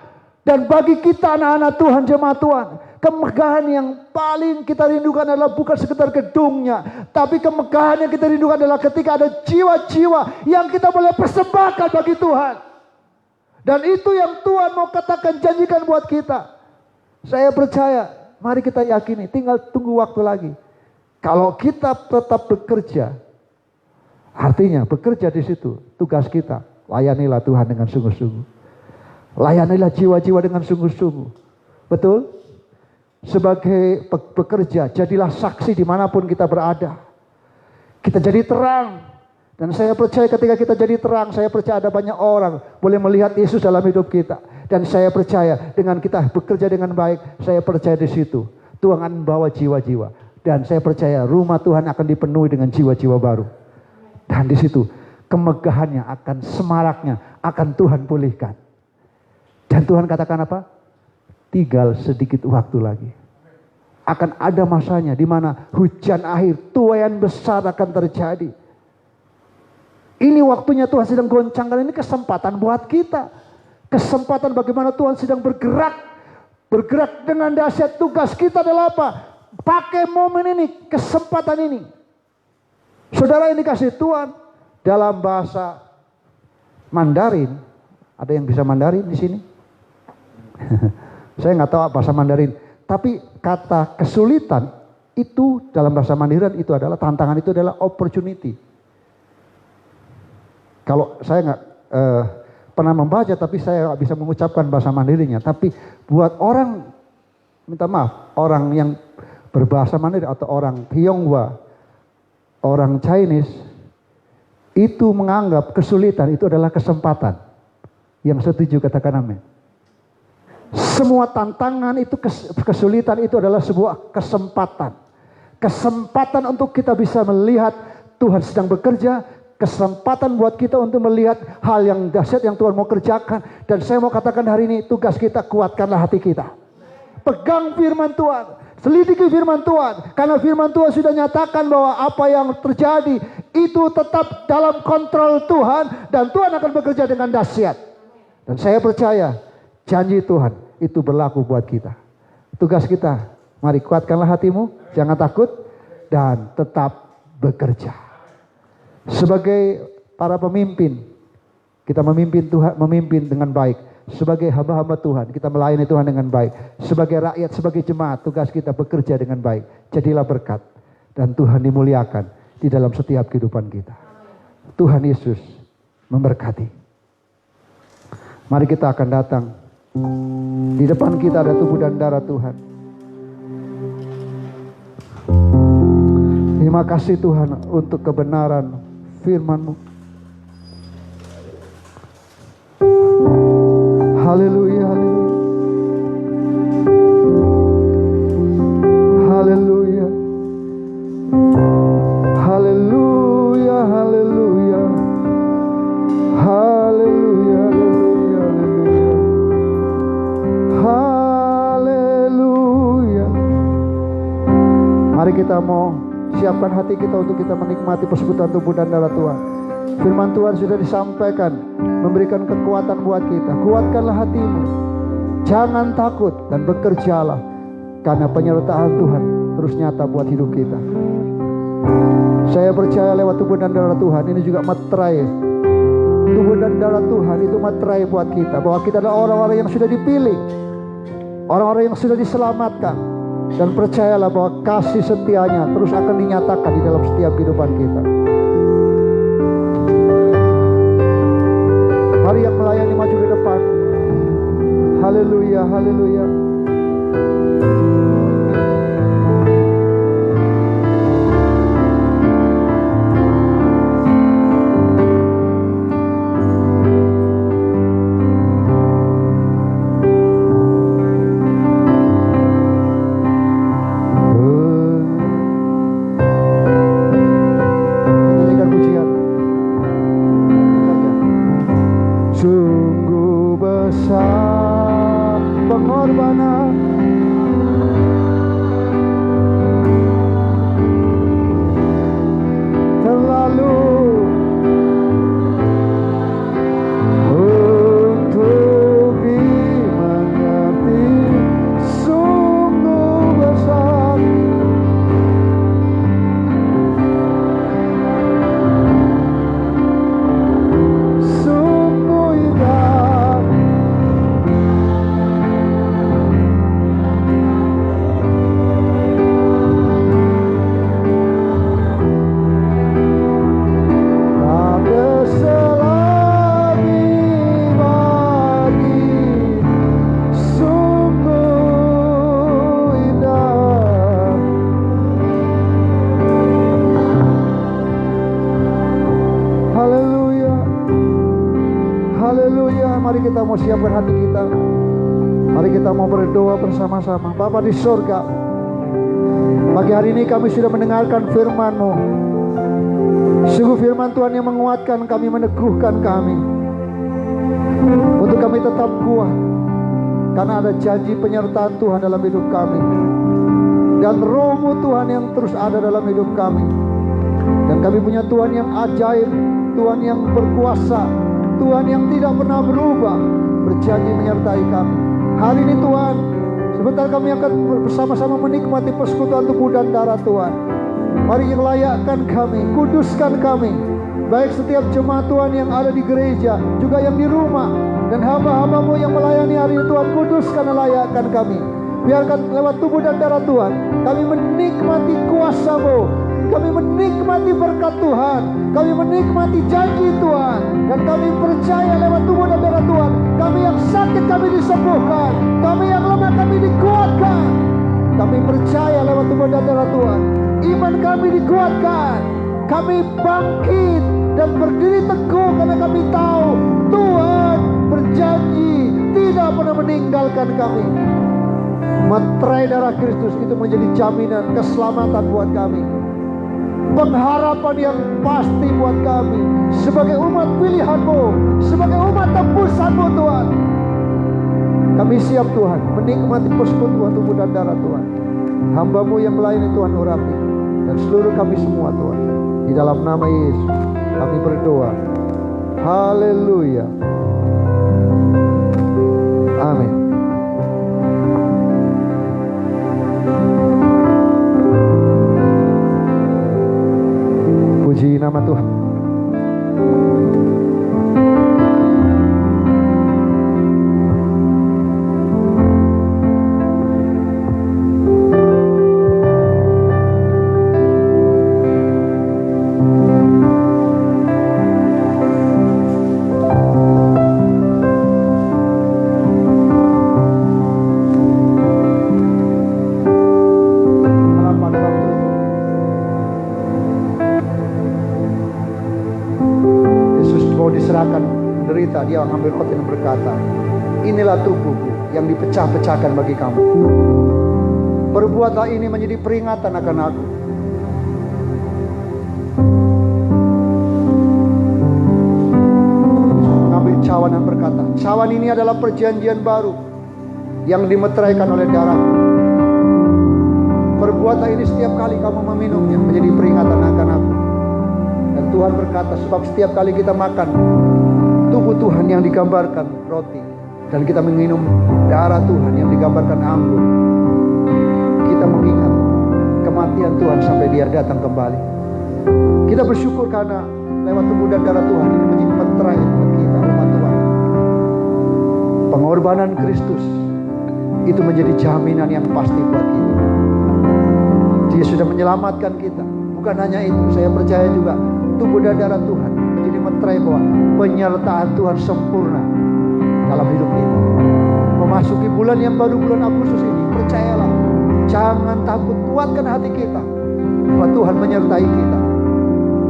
Dan bagi kita anak-anak Tuhan, jemaat Tuhan, kemegahan yang paling kita rindukan adalah bukan sekedar gedungnya. Tapi kemegahan yang kita rindukan adalah ketika ada jiwa-jiwa yang kita boleh persembahkan bagi Tuhan. Dan itu yang Tuhan mau katakan, janjikan buat kita. Saya percaya, mari kita yakini, tinggal tunggu waktu lagi. Kalau kita tetap bekerja, artinya bekerja di situ, tugas kita, layanilah Tuhan dengan sungguh-sungguh. Layanilah jiwa-jiwa dengan sungguh-sungguh. Betul? Sebagai bekerja, jadilah saksi dimanapun kita berada. Kita jadi terang. Dan saya percaya ketika kita jadi terang, saya percaya ada banyak orang boleh melihat Yesus dalam hidup kita. Dan saya percaya dengan kita bekerja dengan baik, saya percaya di situ Tuhan akan membawa jiwa-jiwa. Dan saya percaya rumah Tuhan akan dipenuhi dengan jiwa-jiwa baru. Dan di situ kemegahannya akan, semaraknya akan Tuhan pulihkan. Dan Tuhan katakan apa? Tinggal sedikit waktu lagi. Akan ada masanya di mana hujan akhir, tuaian besar akan terjadi. Ini waktunya Tuhan sedang goncangkan, ini kesempatan buat kita. Kesempatan bagaimana Tuhan sedang bergerak. Bergerak dengan dahsyat. Tugas kita adalah apa? Pakai momen ini, kesempatan ini. Saudara yang dikasih Tuhan, dalam bahasa Mandarin, ada yang bisa Mandarin di sini? Saya nggak tahu bahasa Mandarin, tapi kata kesulitan itu dalam bahasa Mandarin itu adalah tantangan, itu adalah opportunity. Kalau saya nggak pernah membaca, tapi saya nggak bisa mengucapkan bahasa Mandarinnya. Tapi buat orang, minta maaf, orang yang berbahasa Mandarin atau orang Tionghoa, orang Chinese, itu menganggap kesulitan itu adalah kesempatan. Yang setuju katakan amin. Semua tantangan itu, kesulitan itu adalah sebuah kesempatan. Kesempatan untuk kita bisa melihat Tuhan sedang bekerja. Kesempatan buat kita untuk melihat hal yang dahsyat yang Tuhan mau kerjakan. Dan saya mau katakan hari ini, tugas kita, kuatkanlah hati kita. Pegang firman Tuhan. Selidiki firman Tuhan. Karena firman Tuhan sudah nyatakan bahwa apa yang terjadi itu tetap dalam kontrol Tuhan. Dan Tuhan akan bekerja dengan dahsyat. Dan saya percaya janji Tuhan itu berlaku buat kita. Tugas kita, mari kuatkanlah hatimu. Jangan takut. Dan tetap bekerja. Sebagai para pemimpin, kita memimpin Tuhan, memimpin dengan baik. Sebagai hamba-hamba Tuhan, kita melayani Tuhan dengan baik. Sebagai rakyat, sebagai jemaat, tugas kita bekerja dengan baik. Jadilah berkat dan Tuhan dimuliakan di dalam setiap kehidupan kita. Tuhan Yesus memberkati. Mari kita akan datang. Di depan kita ada tubuh dan darah Tuhan. Terima kasih Tuhan untuk kebenaran firman-Mu. Haleluya, haleluya. Haleluya. Haleluya, haleluya. Haleluya, haleluya, haleluya. Haleluya. Mari kita mau siapkan hati kita untuk kita menikmati persekutuan tubuh dan darah Tuhan. Firman Tuhan sudah disampaikan, memberikan kekuatan buat kita. Kuatkanlah hatimu, jangan takut dan bekerjalah, karena penyertaan Tuhan terus nyata buat hidup kita. Saya percaya lewat tubuh dan darah Tuhan ini juga materai. Tubuh dan darah Tuhan itu materai buat kita, bahwa kita adalah orang-orang yang sudah dipilih, orang-orang yang sudah diselamatkan. Dan percayalah bahwa kasih setianya terus akan dinyatakan di dalam setiap kehidupan kita. Mari yang melayani maju ke depan. Haleluya, haleluya. Sungguh besar pengorbanan, terlalu untuk dimengerti. Sungguh besar, kita mau siapkan hati kita. Mari kita mau berdoa bersama-sama. Bapa di surga, pagi hari ini kami sudah mendengarkan firman-Mu. Sungguh firman Tuhan yang menguatkan kami, meneguhkan kami, untuk kami tetap kuat, karena ada janji penyertaan Tuhan dalam hidup kami, dan Roh-Mu Tuhan yang terus ada dalam hidup kami. Dan kami punya Tuhan yang ajaib, Tuhan yang berkuasa, Tuhan yang tidak pernah berubah, berjanji menyertai kami. Hari ini Tuhan, sebentar kami akan bersama-sama menikmati persekutuan tubuh dan darah Tuhan. Mari layakkan kami, kuduskan kami, baik setiap jemaat Tuhan yang ada di gereja, juga yang di rumah, dan hamba-hamba-Mu yang melayani hari ini Tuhan, kuduskan dan layakkan kami. Biarkan lewat tubuh dan darah Tuhan, kami menikmati kuasa-Mu, kami menikmati berkat Tuhan, kami menikmati janji Tuhan, dan kami percaya lewat tubuh dan darah Tuhan, kami yang sakit kami disembuhkan, kami yang lemah kami dikuatkan. Kami percaya lewat tubuh dan darah Tuhan, iman kami dikuatkan, kami bangkit dan berdiri teguh, karena kami tahu Tuhan berjanji tidak pernah meninggalkan kami. Materai darah Kristus itu menjadi jaminan keselamatan buat kami, pengharapan yang pasti buat kami sebagai umat pilihan-Mu, sebagai umat tebusan-Mu Tuhan. Kami siap Tuhan menikmati persekutuan tubuh dan darah Tuhan. Hamba-Mu yang melayani Tuhan urapi, dan seluruh kami semua Tuhan, di dalam nama Yesus kami berdoa. Haleluya. Amin. Puji nama Tuhan. dia mengambil roti dan berkata, inilah tubuhku yang dipecah-pecahkan bagi kamu. Perbuatlah ini menjadi peringatan akan aku. Mengambil cawan dan berkata, cawan ini adalah perjanjian baru yang dimeteraikan oleh darahku. Perbuatlah ini setiap kali kamu meminumnya menjadi peringatan akan aku. Dan Tuhan berkata, sebab setiap kali kita makan tubuh Tuhan yang digambarkan roti, dan kita minum darah Tuhan yang digambarkan anggur, kita mengingat kematian Tuhan sampai dia datang kembali. Kita bersyukur karena lewat tubuh dan darah Tuhan ini menjadi meterai buat kita, umat Tuhan. Pengorbanan Kristus itu menjadi jaminan yang pasti buat kita. Dia sudah menyelamatkan kita. Bukan hanya itu, saya percaya juga tubuh dan darah Tuhan menjadi meterai bahwa penyertaan Tuhan sempurna dalam hidup kita. Memasuki bulan yang baru, bulan Agustus ini, percayalah, jangan takut, kuatkan hati kita bahwa Tuhan menyertai kita,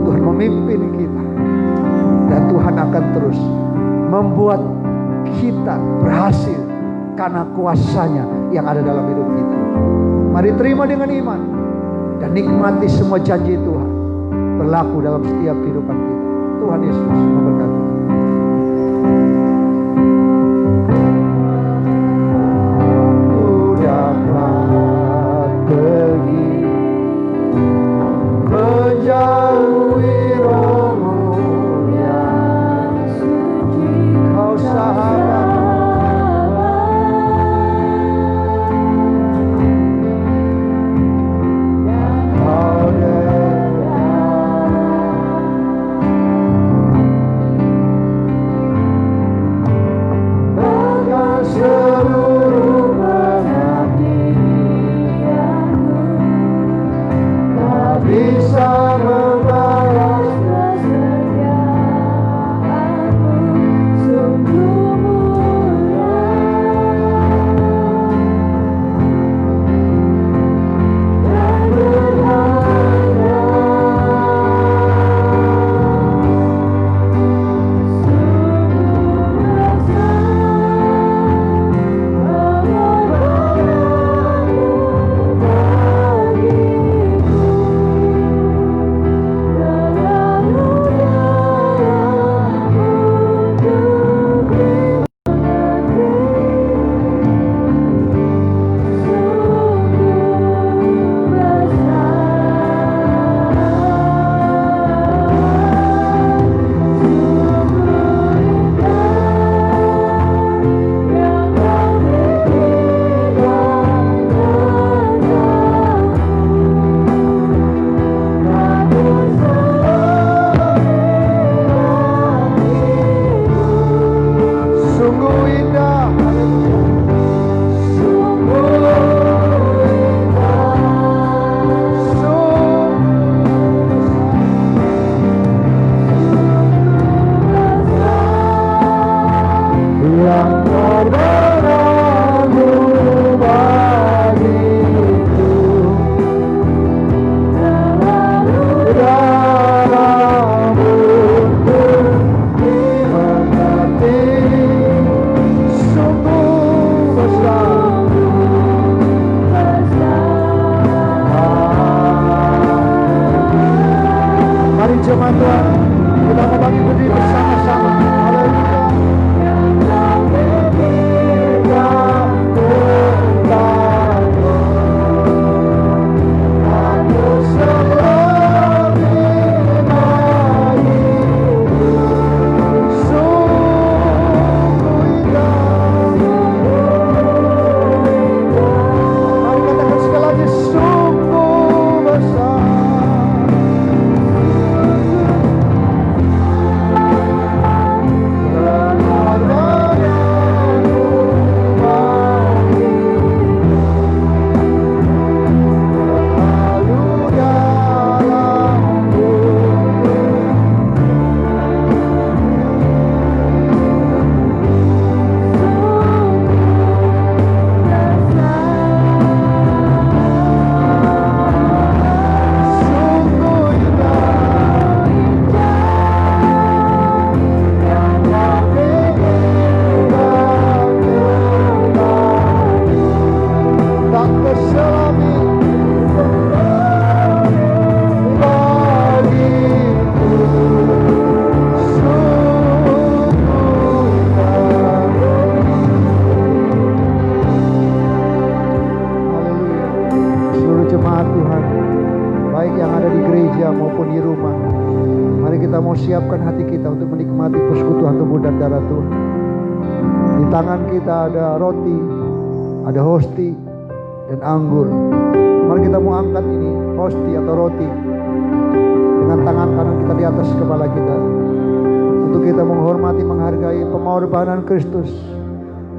Tuhan memimpin kita, dan Tuhan akan terus membuat kita berhasil karena kuasanya yang ada dalam hidup kita. Mari terima dengan iman dan nikmati semua janji Tuhan berlaku dalam setiap kehidupan kita. Tuhan Yesus memberkati. Menjauhi rohmu yang suci, kau sahabat. Kau bahkan seluruh pengabdianmu tak bisa membalas kesetiaanmu, sungguh mulia dan berharga. Sungguh indah, yang berbenarmu bagiku, darahmu untuk dimengerti, sungguh besar. Mari jemaat Tuhan, kita mau bagi berdiri bersama-sama. Haleluya. darah Tuhan. Di tangan kita ada roti, ada hosti, dan anggur. Mari kita mau angkat ini hosti atau roti dengan tangan kanan kita di atas kepala kita, untuk kita menghormati, menghargai pengorbanan Kristus,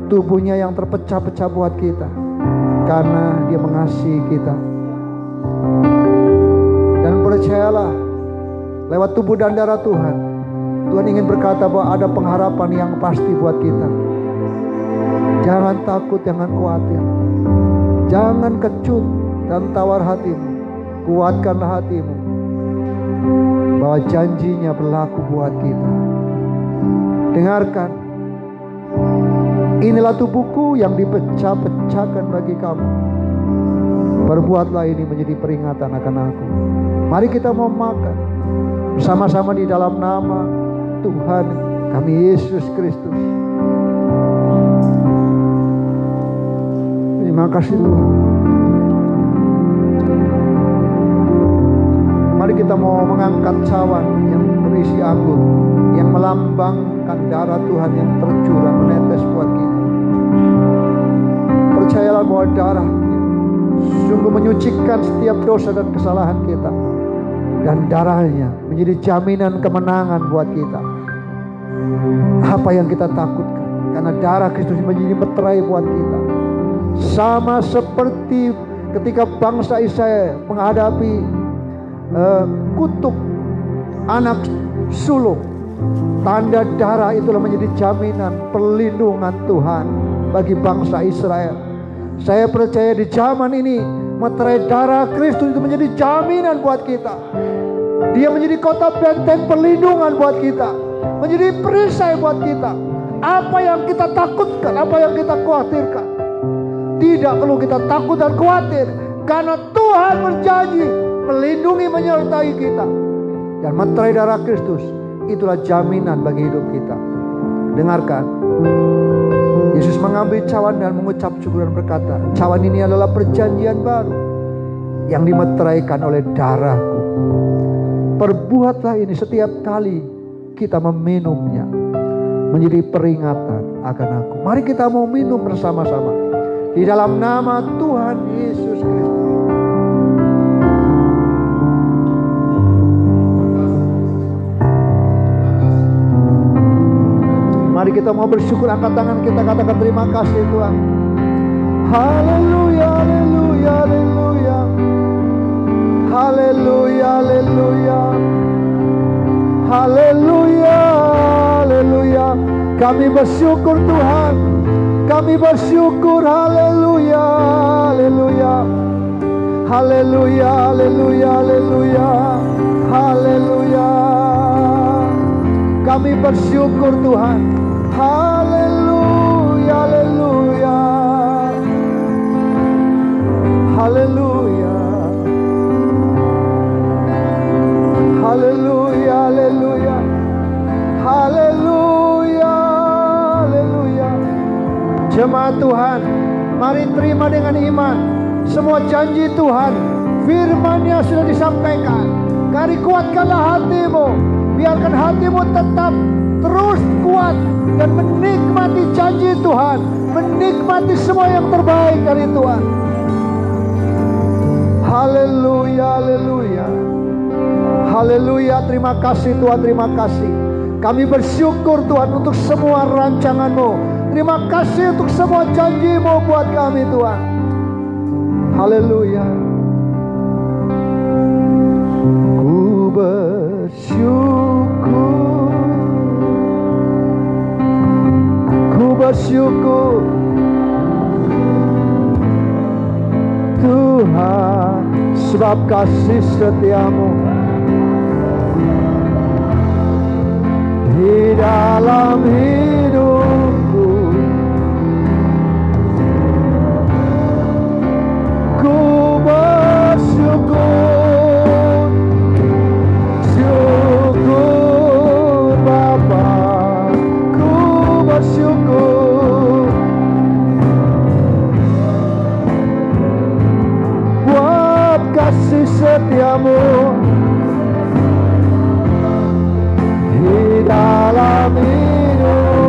tubuhnya yang terpecah-pecah buat kita, karena Dia mengasihi kita. Dan percayalah, lewat tubuh dan darah Tuhan, Tuhan ingin berkata bahwa ada pengharapan yang pasti buat kita. Jangan takut, jangan khawatir, jangan kecut dan tawar hatimu. Kuatkanlah hatimu bahwa janjinya berlaku buat kita. Dengarkan, inilah tubuhku yang dipecah-pecahkan bagi kamu. Perbuatlah ini menjadi peringatan akan aku. Mari kita mau makan bersama-sama di dalam nama Tuhan kami Yesus Kristus. Terima kasih Tuhan. Mari kita mau mengangkat cawan yang berisi anggur, yang melambangkan darah Tuhan yang tercurah menetes buat kita. Percayalah bahwa darahnya sungguh menyucikan setiap dosa dan kesalahan kita, dan darahnya menjadi jaminan kemenangan buat kita. Apa yang kita takutkan, karena darah Kristus menjadi meterai buat kita. Sama seperti ketika bangsa Israel menghadapi kutuk anak sulung, tanda darah itulah menjadi jaminan perlindungan Tuhan bagi bangsa Israel. Saya percaya di zaman ini meterai darah Kristus itu menjadi jaminan buat kita. Dia menjadi kota benteng perlindungan buat kita, menjadi perisai buat kita. Apa yang kita takutkan, apa yang kita khawatirkan, tidak perlu kita takut dan khawatir, karena Tuhan berjanji melindungi, menyertai kita. Dan meterai darah Kristus itulah jaminan bagi hidup kita. Dengarkan, Yesus mengambil cawan dan mengucap syukur dan berkata, cawan ini adalah perjanjian baru yang dimeteraikan oleh darahku. Perbuatlah ini setiap kali kita meminumnya, menjadi peringatan akan aku. Mari kita mau minum bersama-sama di dalam nama Tuhan Yesus Kristus. Mari kita mau bersyukur, angkat tangan kita, katakan terima kasih Tuhan. Haleluya, haleluya, haleluya. Haleluya, haleluya. Haleluya, haleluya. Kami bersyukur Tuhan. Kami bersyukur, haleluya, haleluya. Haleluya, haleluya, haleluya. Haleluya. Kami bersyukur Tuhan. Haleluya, haleluya. Haleluya. Haleluya, haleluya. Haleluya, haleluya. Jemaat Tuhan, mari terima dengan iman semua janji Tuhan. Firman-Nya sudah disampaikan. Mari kuatkanlah hatimu, biarkan hatimu tetap terus kuat dan menikmati janji Tuhan, menikmati semua yang terbaik dari Tuhan. Haleluya, haleluya. Haleluya, terima kasih Tuhan, terima kasih. Kami bersyukur Tuhan untuk semua rancangan-Mu. Terima kasih untuk semua janji-Mu buat kami Tuhan. Haleluya. Ku bersyukur, ku bersyukur Tuhan, sebab kasih setia-Mu di dalam hidupku. Ku bersyukur, syukur Bapa, ku bersyukur buat kasih setia-Mu di dalam hidup.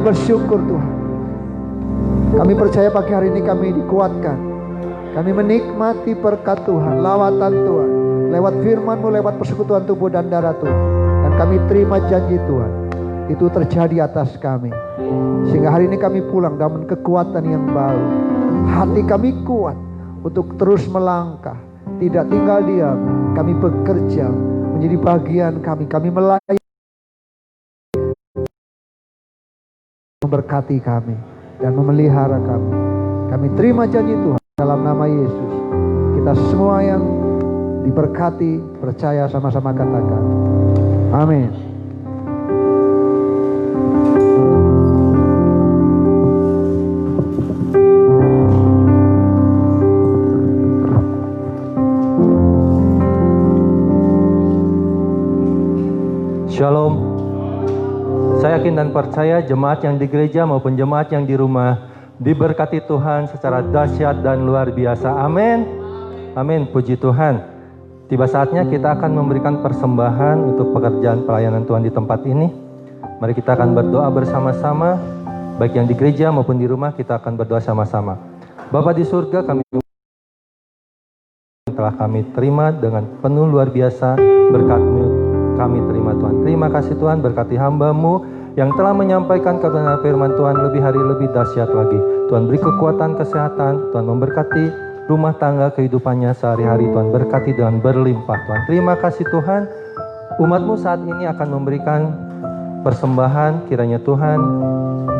bersyukur Tuhan. Kami percaya pagi hari ini kami dikuatkan. Kami menikmati berkat Tuhan, lawatan Tuhan, lewat firman-Mu, lewat persekutuan tubuh dan darah Tuhan. Dan kami terima janji Tuhan, itu terjadi atas kami. Sehingga hari ini kami pulang dalam kekuatan yang baru. Hati kami kuat untuk terus melangkah, tidak tinggal diam. Kami bekerja menjadi bagian kami. Kami melayani, memberkati kami dan memelihara kami. Kami terima janji Tuhan dalam nama Yesus. Kita semua yang diberkati, percaya sama-sama katakan amin. Shalom. Saya yakin dan percaya jemaat yang di gereja maupun jemaat yang di rumah diberkati Tuhan secara dahsyat dan luar biasa. Amin. Amin. Puji Tuhan. Tiba saatnya kita akan memberikan persembahan untuk pekerjaan pelayanan Tuhan di tempat ini. Mari kita akan berdoa bersama-sama. Baik yang di gereja maupun di rumah, kita akan berdoa sama-sama. Bapa di surga, kami telah kami terima dengan penuh luar biasa berkat-Mu. Kami terima Tuhan. Terima kasih Tuhan, berkati hamba-Mu yang telah menyampaikan kebenaran firman Tuhan lebih hari lebih dahsyat lagi. Tuhan beri kekuatan, kesehatan. Tuhan memberkati rumah tangga kehidupannya sehari-hari. Tuhan berkati dengan berlimpah Tuhan. Terima kasih Tuhan. Umat-Mu saat ini akan memberikan persembahan. Kiranya Tuhan,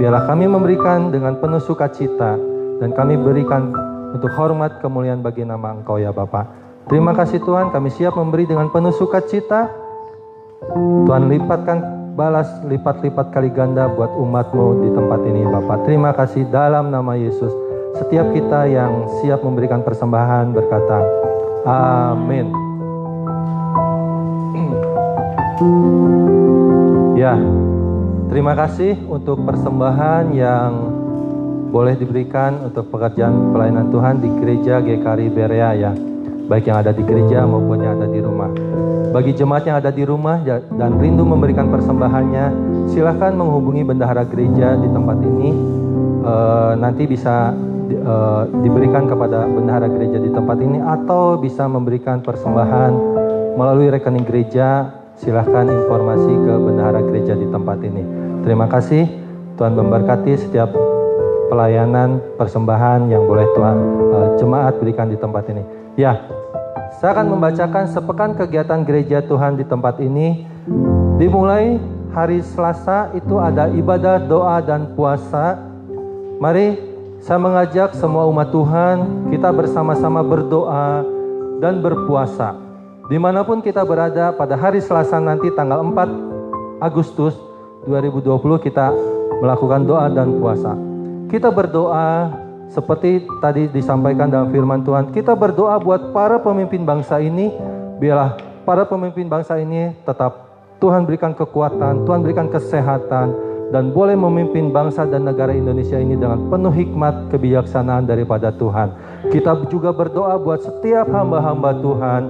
biarlah kami memberikan dengan penuh sukacita. Dan kami berikan untuk hormat kemuliaan bagi nama Engkau ya Bapa. Terima kasih Tuhan, kami siap memberi dengan penuh sukacita. Tuhan lipatkan, balas lipat-lipat kali ganda buat umat-Mu di tempat ini Bapak. Terima kasih dalam nama Yesus. Setiap kita yang siap memberikan persembahan berkata amin. Ya, terima kasih untuk persembahan yang boleh diberikan untuk pekerjaan pelayanan Tuhan di gereja GKRI Berea ya. Baik yang ada di gereja maupun yang ada di rumah. Bagi jemaat yang ada di rumah dan rindu memberikan persembahannya, silakan menghubungi bendahara gereja di tempat ini. Nanti bisa diberikan kepada bendahara gereja di tempat ini, atau bisa memberikan persembahan melalui rekening gereja. Silakan informasi ke bendahara gereja di tempat ini. Terima kasih. Tuhan memberkati setiap pelayanan persembahan yang boleh Tuhan jemaat berikan di tempat ini. Ya, saya akan membacakan sepekan kegiatan gereja Tuhan di tempat ini. Dimulai hari Selasa itu ada ibadah, doa, dan puasa. Mari saya mengajak semua umat Tuhan, kita bersama-sama berdoa dan berpuasa. Dimanapun kita berada pada hari Selasa nanti tanggal 4 Agustus 2020 kita melakukan doa dan puasa. Kita berdoa seperti tadi disampaikan dalam firman Tuhan, kita berdoa buat para pemimpin bangsa ini, biarlah para pemimpin bangsa ini tetap Tuhan berikan kekuatan, Tuhan berikan kesehatan, dan boleh memimpin bangsa dan negara Indonesia ini dengan penuh hikmat kebijaksanaan daripada Tuhan. Kita juga berdoa buat setiap hamba-hamba Tuhan,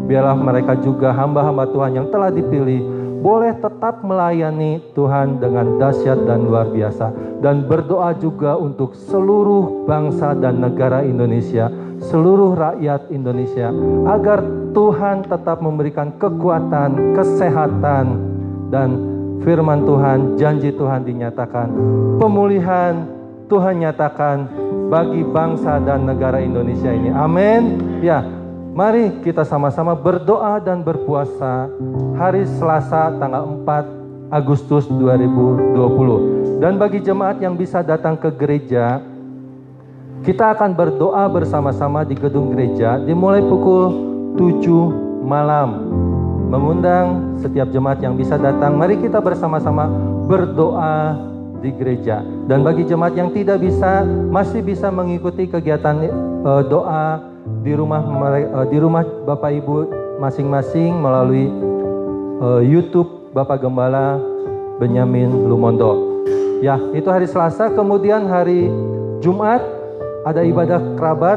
biarlah mereka juga hamba-hamba Tuhan yang telah dipilih, boleh tetap melayani Tuhan dengan dahsyat dan luar biasa. Dan berdoa juga untuk seluruh bangsa dan negara Indonesia, seluruh rakyat Indonesia, agar Tuhan tetap memberikan kekuatan, kesehatan, dan firman Tuhan, janji Tuhan dinyatakan. Pemulihan Tuhan nyatakan bagi bangsa dan negara Indonesia ini. Amin. Ya, mari kita sama-sama berdoa dan berpuasa hari Selasa tanggal 4 Agustus 2020. Dan bagi jemaat yang bisa datang ke gereja, kita akan berdoa bersama-sama di gedung gereja dimulai pukul 7 malam. Mengundang setiap jemaat yang bisa datang, mari kita bersama-sama berdoa di gereja. Dan bagi jemaat yang tidak bisa, masih bisa mengikuti kegiatan doa di rumah Bapak Ibu masing-masing melalui YouTube Bapak Gembala Benyamin Lumondo. Ya, itu hari Selasa. Kemudian hari Jumat ada ibadah kerabat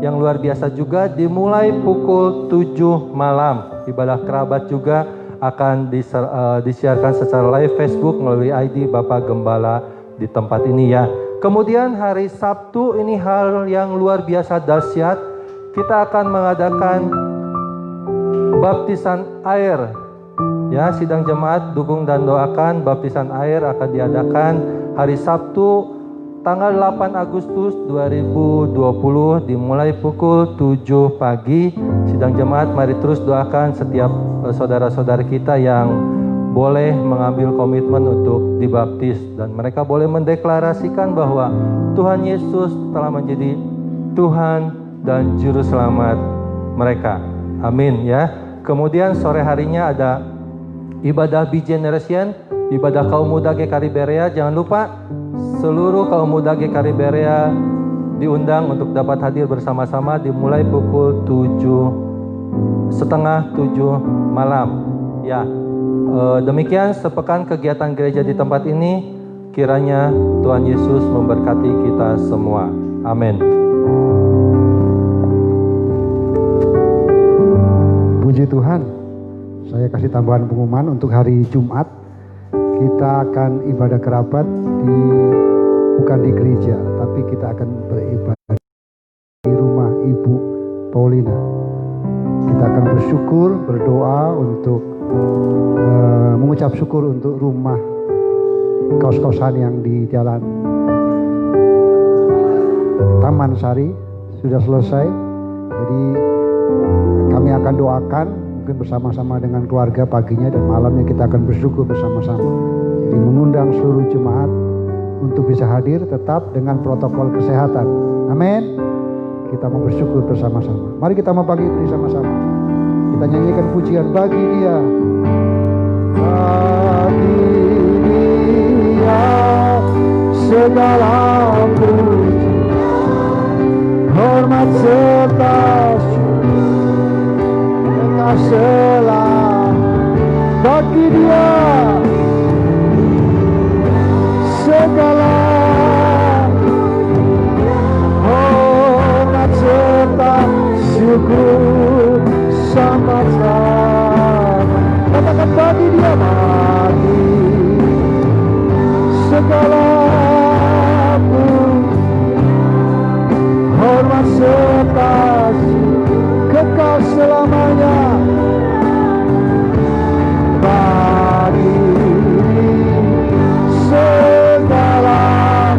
yang luar biasa juga dimulai pukul 7 malam. Ibadah kerabat juga akan disiarkan secara live Facebook melalui ID Bapak Gembala di tempat ini ya. Kemudian hari Sabtu ini hal yang luar biasa dahsyat. Kita akan mengadakan baptisan air. Ya, sidang jemaat dukung dan doakan baptisan air akan diadakan hari Sabtu tanggal 8 Agustus 2020 dimulai pukul 7 pagi. Sidang jemaat mari terus doakan setiap saudara-saudara kita yang boleh mengambil komitmen untuk dibaptis dan mereka boleh mendeklarasikan bahwa Tuhan Yesus telah menjadi Tuhan dan Juru Selamat mereka. Amin ya. Kemudian sore harinya ada ibadah B-Generation, ibadah kaum muda GKRI Berea. Jangan lupa seluruh kaum muda GKRI Berea diundang untuk dapat hadir bersama-sama dimulai pukul 6:30 malam. Ya, demikian sepekan kegiatan gereja di tempat ini. Kiranya Tuhan Yesus memberkati kita semua. Amin. Puji Tuhan. Saya kasih tambahan pengumuman untuk hari Jumat. Kita akan ibadah kerabat bukan di gereja, tapi kita akan beribadah di rumah Ibu Paulina. Kita akan bersyukur, berdoa untuk mengucap syukur untuk rumah kos-kosan yang di jalan Taman Sari sudah selesai. Jadi kami akan doakan mungkin bersama-sama dengan keluarga paginya dan malamnya kita akan bersyukur bersama-sama. Jadi mengundang seluruh jemaat untuk bisa hadir tetap dengan protokol kesehatan. Amin. Kita mau bersyukur bersama-sama. Mari kita mau pagi ini sama-sama. Kita nyanyikan pujian bagi Dia. Bagi Dia segala puji, hormat serta kasih bagi Dia segala hormat serta syukur sama-sama. Katakan bagi Dia, bagi segala puji, hormat serta kekal selamanya. Bagi segala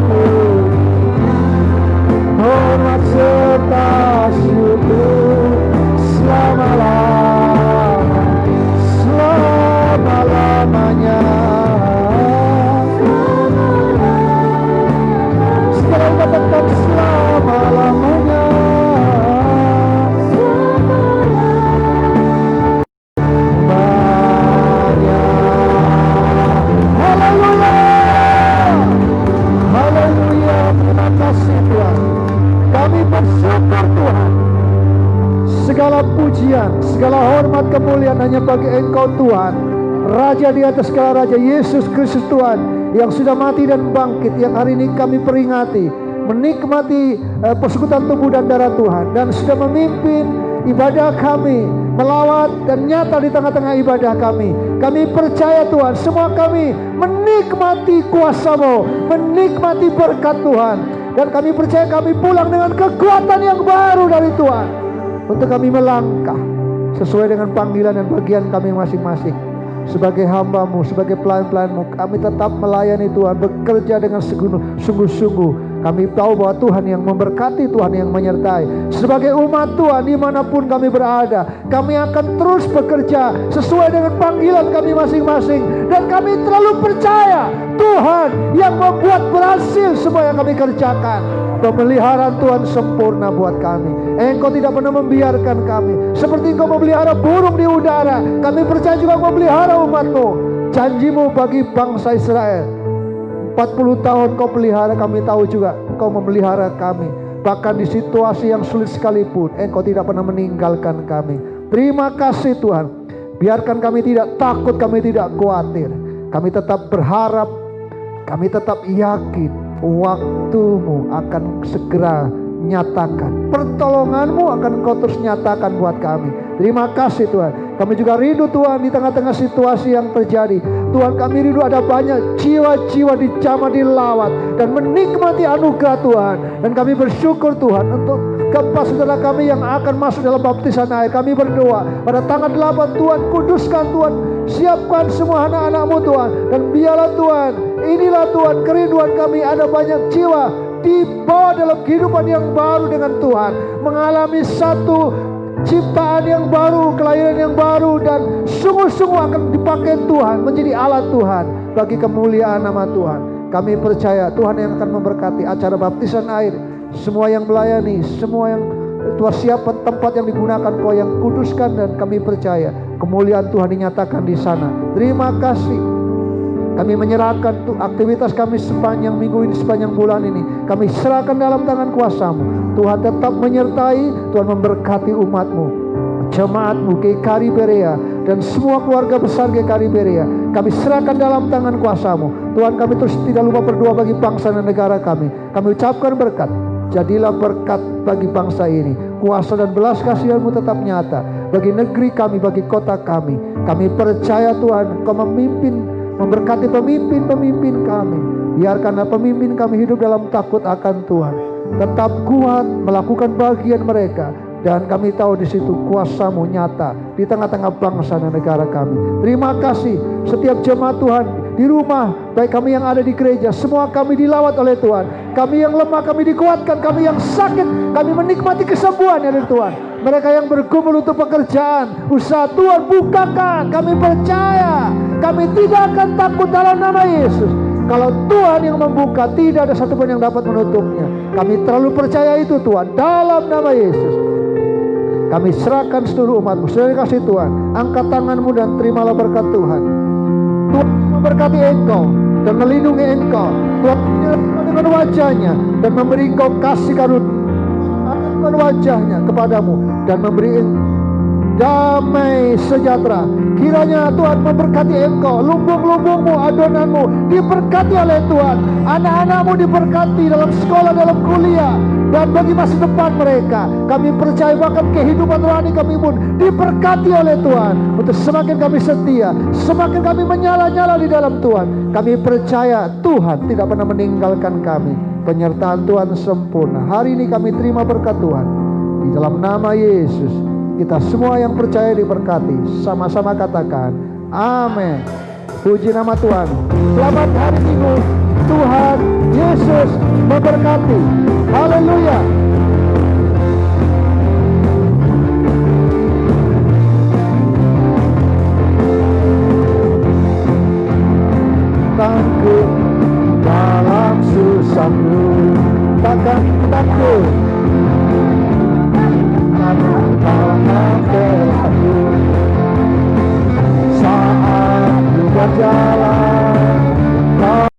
puji, hormat serta syukur selama-lamanya. Sekarang katakan selama-lamanya. Segala pujian, segala hormat kemuliaan hanya bagi Engkau Tuhan, Raja di atas segala raja, Yesus Kristus Tuhan yang sudah mati dan bangkit, yang hari ini kami peringati, menikmati persekutuan tubuh dan darah Tuhan, dan sudah memimpin ibadah kami, melawat dan nyata di tengah-tengah ibadah kami. Kami percaya Tuhan, semua kami menikmati kuasa-Mu, menikmati berkat Tuhan, dan kami percaya kami pulang dengan kekuatan yang baru dari Tuhan untuk kami melangkah sesuai dengan panggilan dan bagian kami masing-masing. Sebagai hamba-Mu, sebagai pelayan-pelayan-Mu, kami tetap melayani Tuhan, bekerja dengan sungguh-sungguh. Kami tahu bahwa Tuhan yang memberkati, Tuhan yang menyertai. Sebagai umat Tuhan, dimanapun kami berada, kami akan terus bekerja sesuai dengan panggilan kami masing-masing. Dan kami terlalu percaya Tuhan yang membuat berhasil semua yang kami kerjakan. Pemeliharaan Tuhan sempurna buat kami. Engkau tidak pernah membiarkan kami. Seperti Engkau memelihara burung di udara, kami percaya juga Engkau memelihara umat-Mu. Janji-Mu bagi bangsa Israel, 40 tahun Kau pelihara, kami tahu juga Kau memelihara kami. Bahkan di situasi yang sulit sekalipun, Engkau tidak pernah meninggalkan kami. Terima kasih Tuhan. Biarkan kami tidak takut, kami tidak khawatir. Kami tetap berharap, kami tetap yakin waktu-Mu akan segera nyatakan. Pertolongan-Mu akan Kau terus nyatakan buat kami. Terima kasih Tuhan. Kami juga rindu Tuhan di tengah-tengah situasi yang terjadi. Tuhan, kami rindu ada banyak jiwa-jiwa dijamah, dilawat dan menikmati anugerah Tuhan. Dan kami bersyukur Tuhan untuk keempat saudara kami yang akan masuk dalam baptisan air. Kami berdoa pada tanggal 8 Tuhan, kuduskan Tuhan, siapkan semua anak-anak-Mu Tuhan. Dan biarlah Tuhan, inilah Tuhan kerinduan kami, ada banyak jiwa dibawa dalam kehidupan yang baru dengan Tuhan, mengalami satu ciptaan yang baru, kelahiran yang baru, dan sungguh-sungguh akan dipakai Tuhan menjadi alat Tuhan bagi kemuliaan nama Tuhan. Kami percaya Tuhan yang akan memberkati acara baptisan air, semua yang melayani, semua yang Tuhan siapkan tempat yang digunakan, Kau yang kuduskan, dan kami percaya kemuliaan Tuhan dinyatakan di sana. Terima kasih. Kami menyerahkan aktivitas kami sepanjang minggu ini, sepanjang bulan ini. Kami serahkan dalam tangan kuasa-Mu. Tuhan tetap menyertai, Tuhan memberkati umat-Mu, jemaat-Mu GKRI Berea, dan semua keluarga besar GKRI Berea. Kami serahkan dalam tangan kuasa-Mu. Tuhan, kami terus tidak lupa berdoa bagi bangsa dan negara kami. Kami ucapkan berkat. Jadilah berkat bagi bangsa ini. Kuasa dan belas kasihan-Mu tetap nyata bagi negeri kami, bagi kota kami. Kami percaya Tuhan, Kau memimpin, memberkati pemimpin-pemimpin kami. Biarkanlah pemimpin kami hidup dalam takut akan Tuhan, tetap kuat melakukan bagian mereka, dan kami tahu di situ kuasa-Mu nyata di tengah-tengah bangsa dan negara kami. Terima kasih setiap jemaat Tuhan di rumah, baik kami yang ada di gereja, semua kami dilawat oleh Tuhan. Kami yang lemah kami dikuatkan, kami yang sakit kami menikmati kesembuhan dari Tuhan. Mereka yang bergumul untuk pekerjaan, usaha, Tuhan bukakan. Kami percaya, kami tidak akan takut dalam nama Yesus. Kalau Tuhan yang membuka, tidak ada satupun yang dapat menutupnya. Kami terlalu percaya itu Tuhan, dalam nama Yesus. Kami serahkan seluruh umat-Mu. Saudara kasih Tuhan, angkat tangan-Mu dan terimalah berkat Tuhan. Tuhan memberkati engkau dan melindungi engkau. Tuhan menyerahkan dengan wajahnya dan memberi engkau kasih karunia, wajahnya kepadamu dan memberi damai sejahtera. Kiranya Tuhan memberkati engkau, lumbung-lumbungmu, adonanmu diberkati oleh Tuhan, anak-anakmu diberkati dalam sekolah, dalam kuliah, dan bagi masa depan mereka. Kami percaya bahkan kehidupan rohani kami pun diberkati oleh Tuhan. Untuk semakin kami setia, semakin kami menyala-nyala di dalam Tuhan. Kami percaya Tuhan tidak pernah meninggalkan kami. Penyertaan Tuhan sempurna. Hari ini kami terima berkat Tuhan. Di dalam nama Yesus, kita semua yang percaya diberkati. Sama-sama katakan, amin. Puji nama Tuhan. Selamat hari Minggu. Tuhan Yesus memberkati. Haleluya. Takut dalam susahmu, takkan takut dalam belahmu. Saat berjalan